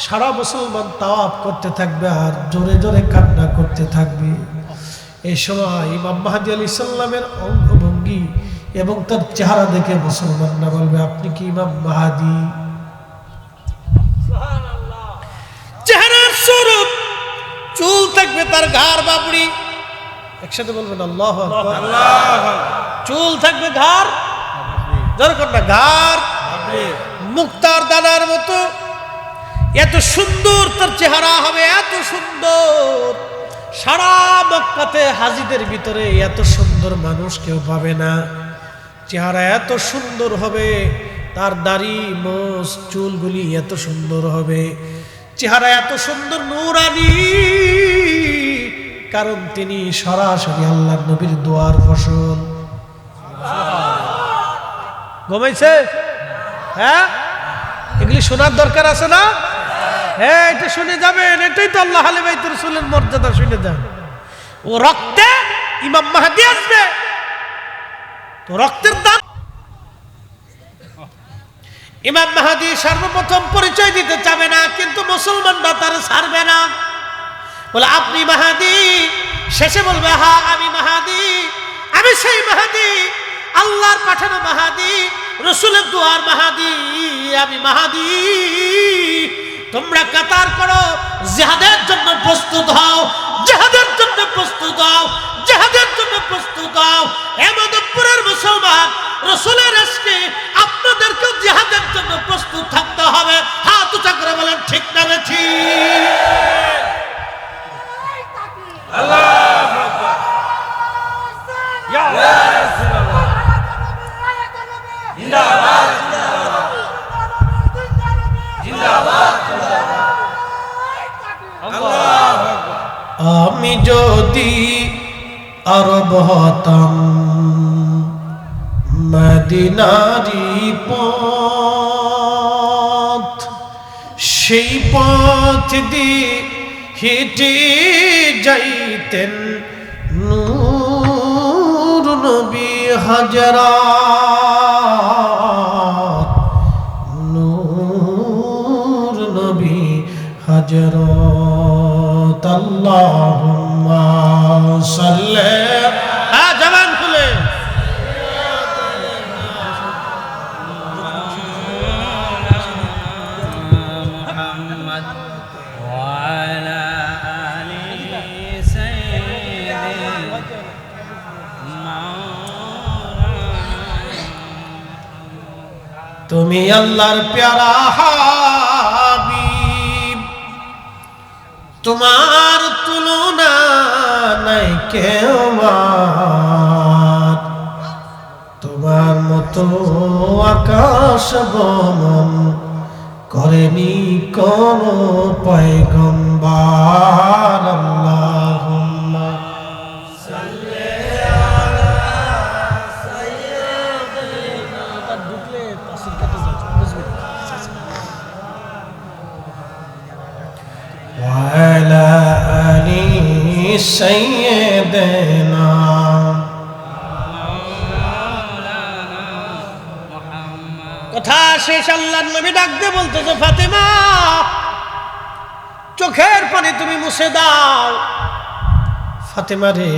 সারা মুসলমান তাওয়াফ করতে থাকবে আর জোরে জোরে কান্না করতে থাকবে। এই সময় ইমাম মাহদী আলাইহিস সালামের অঙ্গভঙ্গি এবং তার চেহারা দেখে মুসলমানরা বলবে, আপনি কি ইমাম মাহদী? চেহারার স্বরূপ, চুল থাকবে তার ঘাড় বাবড়ি, একসাথে বলবেন আল্লাহু আকবার। চুল থাকবে ঘাড়, যেরকম না ঘাড়, মুক্তার দানার মতো, এত সুন্দর তার চেহারা হবে, এত সুন্দর। সারা মক্কাতে হাজীদের ভিতরে এত সুন্দর মানুষ কেউ পাবে না। চেহারা এত সুন্দর হবে, তার দাড়ি মোছ চুলগুলি এত সুন্দর হবে, চেহারা এত সুন্দর নূরানি, কারণ তিনি সরাসরি আল্লাহর নবীর দোয়ার ফসল। ঘুমাইছে? হ্যাঁ, এগুলি শোনার দরকার আছে না? হ্যাঁ, এটা শুনে যাবেন, এটাই তো আল্লাহ আহলে বাইত রাসূলের মর্যাদা, শুনে যান। ও রক্তে ইমাম মাহদী আসবে, তো রক্তের দাম। ইমাম মাহদী সর্বপ্রথম পরিচয় দিতে চাবে না, কিন্তু মুসলমানরা তার ছাড়বে না। বলে আপনি মাহদী, শেষে বলবে হ্যাঁ আমি মাহদী, আমি সেই মাহদী, আল্লাহর পাঠানো মাহদী, রাসূলের দুয়ার মাহদী, আমি মাহদী। তোমরা কাতার করো, জিহাদের জন্য প্রস্তুত হও, জিহাদের জন্য প্রস্তুত হও, জিহাদের জন্য প্রস্তুত হও। এমদপুরের মুসলমান, রাসূলের ইশকে আপনাদেরকে জিহাদের জন্য প্রস্তুত থাকতে হবে। হাত উঁচা করে বলেন ঠিক না বেঠি? আল্লাহু আকবার। ইয়া রাসূলুল্লাহ, জিন্দাবাদ জিন্দাবাদ জিন্দাবাদ। আল্লাহু আকবার। আমি যদি আরব হতাম, মদিনারি পথ, সেই পথ দিয়ে হেঁটে যাইতেন নূর নবী হাজরা। الفجرات اللهم صل জবান খুলে محمد وعلى آل سيدنا তুমি আল্লাহর প্যারা হাবিব, তোমার তুলনা নাই কেউ আর, তোমার মতো আকাশ ভ্রমণ করেনি কোন পয়গম্বর। আল্লাহুম্মা وعلى آل سيدنا কথা শেষ। আল্লাহর নবী ডাক দিয়ে বলতেছে, ফাতেমা চোখের পানি তুমি মুছে দাও। ফাতেমা রে,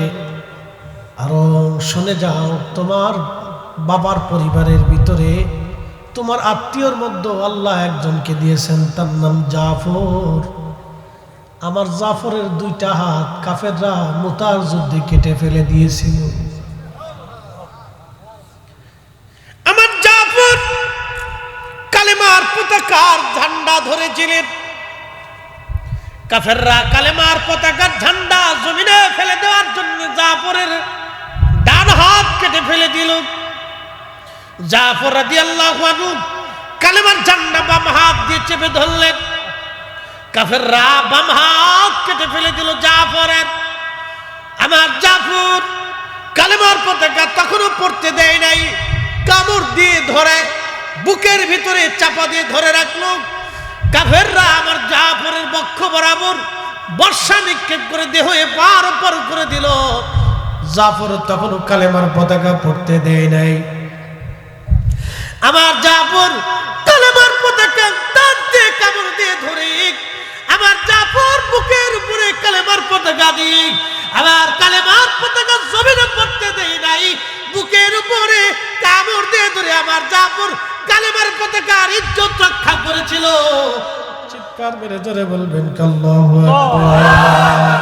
আরো শুনে যাও, তোমার বাবার পরিবারের ভিতরে তোমার আত্মীয়র মধ্যে আল্লাহ একজনকে দিয়েছেন, তার নাম জাফর। আমার জাফরের দুইটা হাত কাফেররা মুতার যুদ্ধে কেটে ফেলে দিয়েছিল। আমার জাফর কালেমার পতাকার ঝান্ডা ধরেছিলেন। কাফেররা কালেমার পতাকার ঝান্ডা জমিনে ফেলে দেওয়ার জন্য জাফরের ডান হাত কেটে ফেলে দিল। জাফর রাদিয়াল্লাহু আনহু কালেমার ঝান্ডা বাম হাত দিয়ে চেপে ধরলেন। কাফেররা বাম হাত কেটে ফেলে দিল জাফরের। আমার জাফর কালেমার পতাকা তখনও পড়তে দেয় নাই, কামড় দিয়ে ধরে বুকের ভিতরে চাপা দিয়ে ধরে রাখলো। কাফেররা আমার জাফরের বক্ষ বরাবর বর্ষা নিক্ষেপ করে দেহে পার পার করে দিল। জাফর তখনও কালেমার পতাকা পড়তে দেয় নাই। আমার জাফর কালেমার পতাকা দাঁত দিয়ে কামড় দিয়ে ধরে আমার জাফর বুকের উপরে কালেমার পতাকা দিয়ে আমার কালেমার পতাকা জমিনে পড়তে দেয় নাই, বুকের উপরে কামড় দিয়ে ধরে আমার জাফর কালেমার পতাকার ইজ্জত রক্ষা করেছিল। চিৎকার মেরে জোরে বলবেন আল্লাহু আকবার।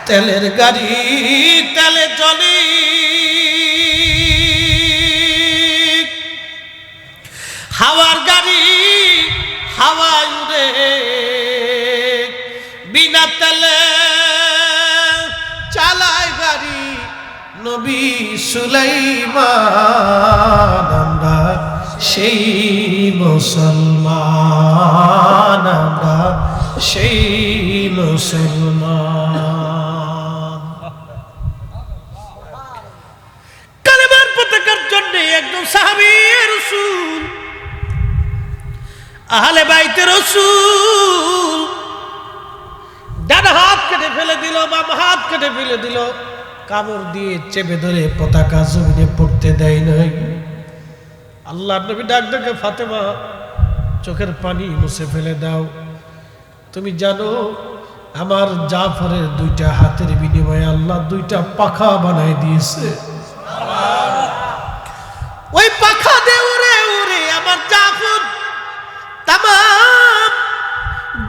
তেলের গাড়ি তেলে চলে, হাওয়ার গাড়ি হাওয়ায় উড়ে, বিনা তেলে চালায় গাড়ি নবী সুলাইমান। আমরা সেই মুসলমান, আমরা সেই মুসলমান। কালেমার পতাকার জন্য একজন সাহাবী রাসূল, আহলে বাইতে রাসূল ডান হাত কেটে ফেলে দিল, বাম হাত কেটে ফেলে দিল, কামড় দিয়ে চেপে ধরে পতাকা জমিনে পড়তে দেয় নাই। আল্লাহর নবী ডাক ডাকে, ফাতেমা চোখের পানি মুছে ফেলে দাও। তুমি জানো আমার জাফরের দুইটা হাতের বিনিময়ে আল্লাহ দুইটা পাখা বানাই দিয়েছে। ওই পাখা দিয়ে উড়ে উড়ে আমার জাফর তামাম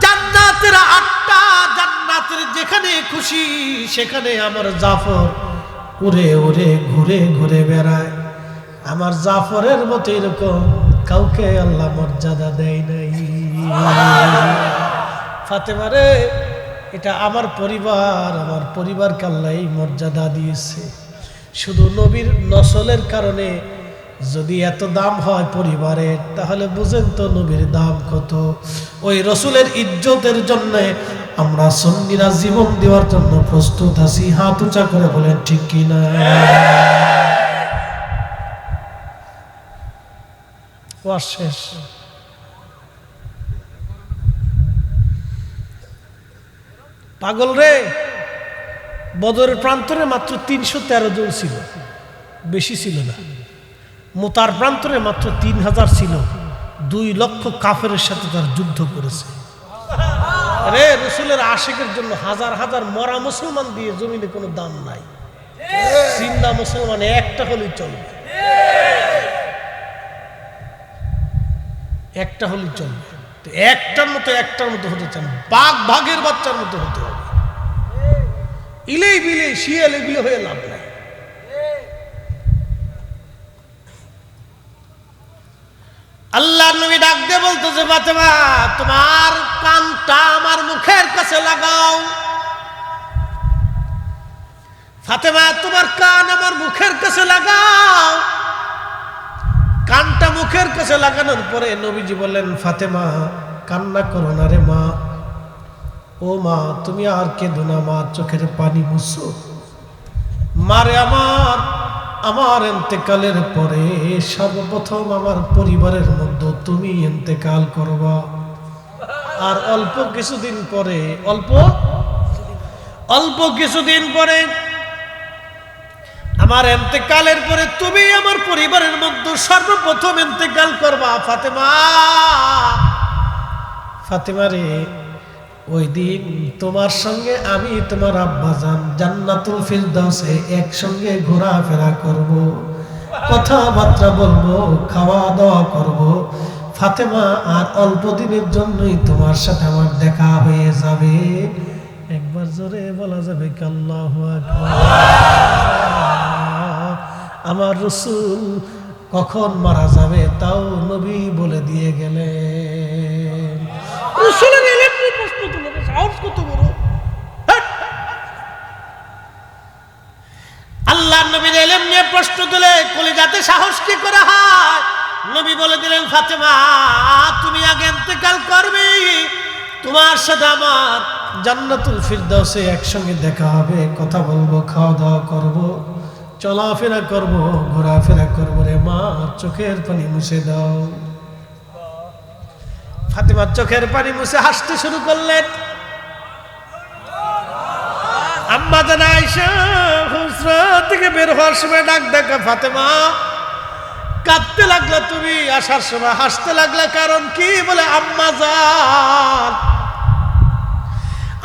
জান্নাতের 8টা জান্নাতের যেখানে খুশি সেখানে আমার জাফর উড়ে উড়ে ঘুরে ঘুরে বেড়ায়। আমার জাফরের মতো এরকম কাউকে আল্লাহ মর্যাদা দেয় নাই। ফাতেমা রে, এটা আমার পরিবারকে আল্লাহ এই মর্যাদা দিয়েছে। শুধু নবীর নসলের কারণে যদি এত দাম হয় পরিবারের, তাহলে বুঝেন তো নবীর দাম কত। ওই রসুলের ইজ্জতের জন্য আমরা সুন্নিরা জীবন দেওয়ার জন্য প্রস্তুত আছি। হাত উঁচা করে বলেন ঠিক কিনা? শেষ। পাগল রে, বদরের প্রান্তরে মাত্র 313 জন ছিল, বেশি ছিল না। মুতার প্রান্তরে মাত্র 3000 ছিল। 2 লক্ষ কাফেরের সাথে তার যুদ্ধ করেছে। আরে রসুলের আশিকের জন্য হাজার হাজার মরা মুসলমান দিয়ে জমিনে কোনো দাম নাই। জিন্দা মুসলমান একটা হলেই চলবে, একটা হলেই চলবে। তো একটার মতো হতে চান, বাঘ বাঘের বাচ্চার মতো হতে হবে। ইলেই বিলে শিয়ালে বিলে হয়ে লাভ নাই। আল্লাহর নবী ডাক দিয়ে বলতেছে, ফাতেমা তোমার কানটা আমার মুখের কাছে লাগাও। ফাতেমা তোমার কান আমার মুখের কাছে লাগাও। কানটা মুখের কাছে লাগানোর পরে নবীজি বললেন, ফাতেমা কান্না করো না রে মা। ও মা তুমি আর কেঁদো না মা, চোখের পানি মুছো। মারে আমার ইন্তেকালের পরে সর্বপ্রথম আমার পরিবারের মধ্যে তুমি ইন্তেকাল করবা। আর অল্প কিছুদিন পরে আমার ইন্তেকালের পরে তুমি আমার পরিবারের মধ্যে সর্বপ্রথম ইন্তেকাল করবা। ফাতেমা রে, ওই দিন তোমার সঙ্গে আমি তোমার আব্বাজান জান্নাতুল ফিরদাউসে একসঙ্গে ঘোরাফেরা করব, কথাবার্তা বলবো, খাওয়া দাওয়া করব। ফাতেমা আর অল্প দিনের জন্যই তোমার সাথে আমার দেখা হয়ে যাবে। একবার জোরে বলা যাবে কি আল্লাহু আকবার। আমার রাসূল কখন মারা যাবে তাও নবী বলে দিয়ে গেলেন। রাসূলের ইলম নিয়ে প্রশ্ন তুলে, সাহস কত বড়! আল্লাহর নবীর ইলম নিয়ে প্রশ্ন তুলে কলিজাতে সাহস কি করে হয়? নবী বলে দিলেন, ফাতেমা তুমি আগে ইন্তেকাল করবে, তোমার সাথে আমার জান্নাতুল ফিরদাউসে একসঙ্গে দেখা হবে, কথা বলবো, খাওয়া দাওয়া করবো, চলাফেরা করবো, ঘোরাফেরা করবো। রে মা চোখের পানি মুছে দাও। ফাতেমা চোখের পানি মুছে হাসতে শুরু করলেন। আম্মা জান আয়েশা হুজরা থেকে বের হওয়ার সময় ডাক দেখা, ফাতেমা কাঁদতে লাগলা তুমি, আসার সময় হাসতে লাগলা, কারণ কি? বলে আম্মা জান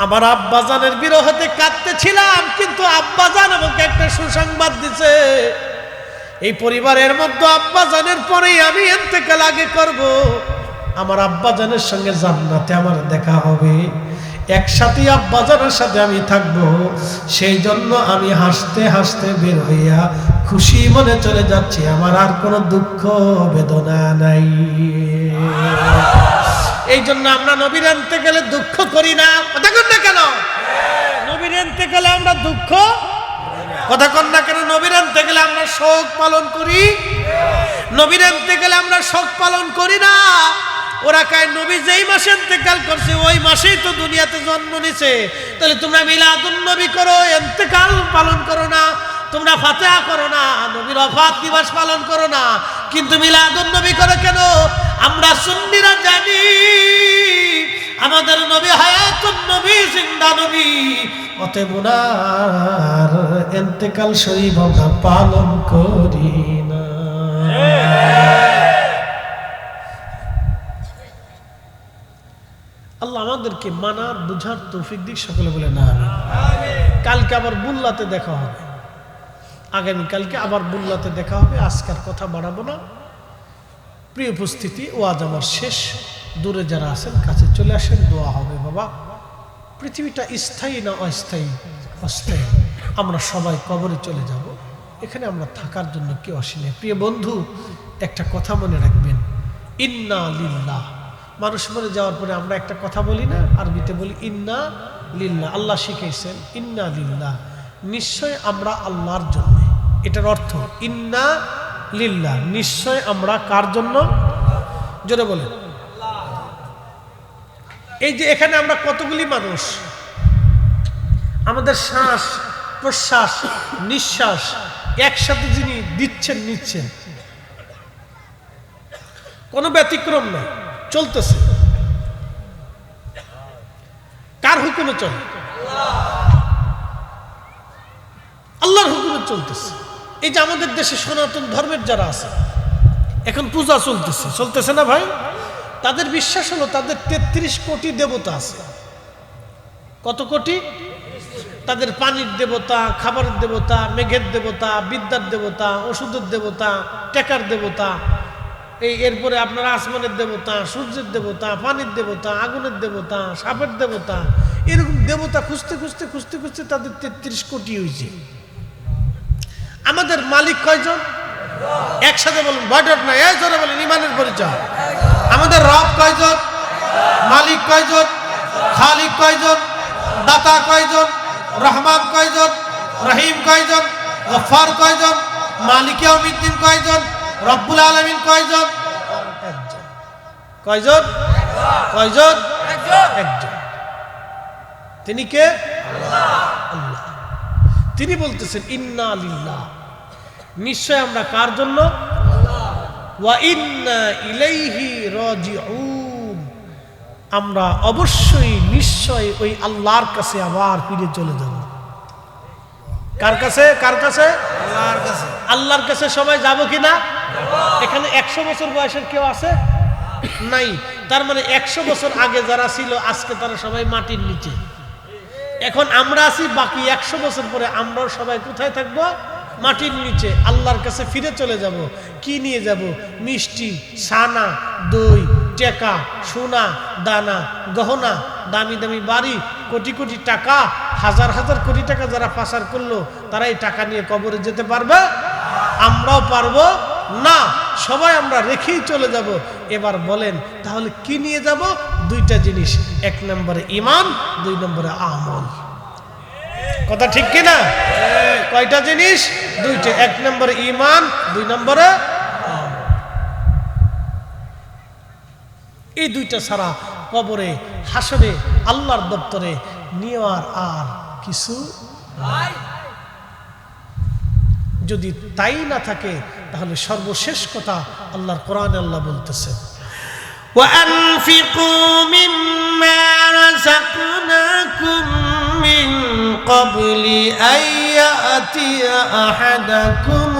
আমার আব্বাজানের বিরহতে কাঁদতেছিলাম, কিন্তু আব্বাজান আমাকে একটা সুসংবাদ দিছে, এই পরিবারের মধ্যে আব্বাজানের পরেই আমি ইন্তেকাল আগে করব। আমার আব্বাজানের সঙ্গে জান্নাতে আমার দেখা হবে, একসাথে আব্বাজানের সাথে আমি থাকব। সেই জন্য আমি হাসতে হাসতে বের হইয়া খুশি মনে চলে যাচ্ছি, আমার আর কোনো দুঃখ বেদনা নাই। এই জন্য আমরা নবীর ইন্তেকালে দুঃখ করি না। কথা কন না কেন? নবীর ইন্তেকালে আমরা দুঃখ, কথা কন না কেন? নবীর ইন্তেকালে আমরা শোক পালন করি, নবীর ইন্তেকালে আমরা শোক পালন করি না। ওরা কয় নবী যেই মাসে ইন্তেকাল করছে ওই মাসেই তো দুনিয়াতে জন্ম নিছে, তাহলে তোমরা মিলাদুন নবী করো, ইন্তেকাল পালন করো না, তোমরা ফাতিহা করো না, নবীর ওফাত দিবস পালন করো না, কিন্তু মিলাদুন নবী করো কেন? আমরা সুন্নিরা জানি আমাদের নবী হায়াতুন নবী, জিন্দা নবী, অতএব ওনার ইন্তেকাল শরীফ আমরা পালন করি না। আল্লাহ আমাদেরকে মানার বুঝার তৌফিক দিক, সকলে বলে না আমিন। কালকে আবার বুল্লাতে দেখা হবে, আগামীকালকে আবার বুল্লাতে দেখা হবে। আজকের কথা বাড়াবো না। প্রিয় উপস্থিতি, ওয়াজ আমার শেষ। দূরে যারা আছেন কাছে চলে আসেন, দোয়া হবে। বাবা পৃথিবীটা স্থায়ী না অস্থায়ী? অস্থায়ী। আমরা সবাই কবরে চলে যাব, এখানে আমরা থাকার জন্য কেউ আসিনি। প্রিয় বন্ধু, একটা কথা মনে রাখবেন, ইন্না লিল্লাহ। মানুষ মরে যাওয়ার পরে আমরা একটা কথা বলি না, আরবিতে বলি ইন্না লিল্লাহ। আল্লাহ শিখাইছেন ইন্না লিল্লাহ, নিশ্চয় আমরা আল্লাহর জন্য। এটার অর্থ ইন্না লিল্লাহ, নিশ্চয় আমরা কার জন্য? জোরে বলেন। এই যে এখানে আমরা কতগুলি মানুষ, আমাদের শ্বাস প্রশ্বাস নিঃশ্বাস একসাথে যিনি দিচ্ছেন নিচ্ছেন, কোনো ব্যতিক্রম নাই, চলতেছে। কার হুকুমে চলে? আল্লাহর হুকুমে চলতেছে। এই যে আমাদের দেশে সনাতন ধর্মের যারা আছে, এখন পূজা চলতেছে না ভাই? তাদের বিশ্বাস হলো তাদের 33 কোটি দেবতা আছে। কত কোটি? তাদের পানির দেবতা, খাবারের দেবতা, মেঘের দেবতা, বিদ্যার দেবতা, ওষুধের দেবতা, টেকার দেবতা, এরপরে আপনার আসমানের দেবতা, সূর্যের দেবতা, পানির দেবতা, আগুনের দেবতা, সাপের দেবতা, এরকম দেবতা খুঁজতে খুঁজতে খুঁজতে খুঁজতে তাদের 33 কোটি হয়েছে। আমাদের মালিক কয়জন? একসাথে বলুন, বয়ডট না, এই জোরে বলেন, ইমানের পরিচয়। আমাদের রব কয়জন? মালিক কয়জন? খালিক কয়জন? দাতা কয়জন? রহমান কয়জন? রহিম কয়জন? গফফার কয়জন? মালিক ইয়াউমিদ্দিন কয়জন? রব্বুল আলামিন কয়জন? একজন। কয়জন? কয়জন? একজন। তিনি কে? আল্লাহ। তিনি বলতেছেন ইন্না লিল্লাহ, নিশ্চয় আমরা কার জন্য? ওয়া ইন্না ইলাইহি রাজিউন, আমরা অবশ্যই নিশ্চয় ওই আল্লাহর কাছে আবার ফিরে চলে যাব। কার কাছে? কার কাছে? আল্লাহর কাছে। আল্লাহর কাছে সবাই যাব কিনা? এখানে 100 বছর বয়সের কেউ আছে? নাই। তার মানে 100 বছর আগে যারা ছিল আজকে তারা সবাই মাটির নিচে। এখন আমরা আছি, বাকি 100 বছর পরে আমরাও সবাই কোথায় থাকবো? মাটির নিচে। আল্লাহর কাছে ফিরে চলে যাব। কি নিয়ে যাব? মিষ্টি, ছানা, দই, টেকা, সোনা, দানা, গহনা, দামি দামি বাড়ি, কোটি কোটি টাকা, হাজার হাজার কোটি টাকা যারা পাচার করলো তারা এই টাকা নিয়ে কবরে যেতে পারবে? আমরাও পারবো না। সবাই আমরা রেখেই চলে যাব। এবার বলেন তাহলে কি নিয়ে যাব? দুইটা জিনিস, 1 নম্বরে ঈমান, 2 নম্বরে আমল। কথা ঠিক কিনা? কয়টা জিনিস? দুইটা। 1 নম্বরে ঈমান, 2 নম্বরে আমল। এই দুইটা ছাড়া কবরে, হাসরে, আল্লাহর দপ্তরে নেওয়ার আর কিছু নাই। যদি তাই না থাকে তাহলে সর্বশেষ কথা আল্লাহর কোরআনে আল্লাহ বলতেছেন, وَأَنْفِقُوا مِمَّا رَزَقْنَاكُمْ مِنْ قَبْلِ أَنْ يَأْتِيَ أَحَدَكُمُ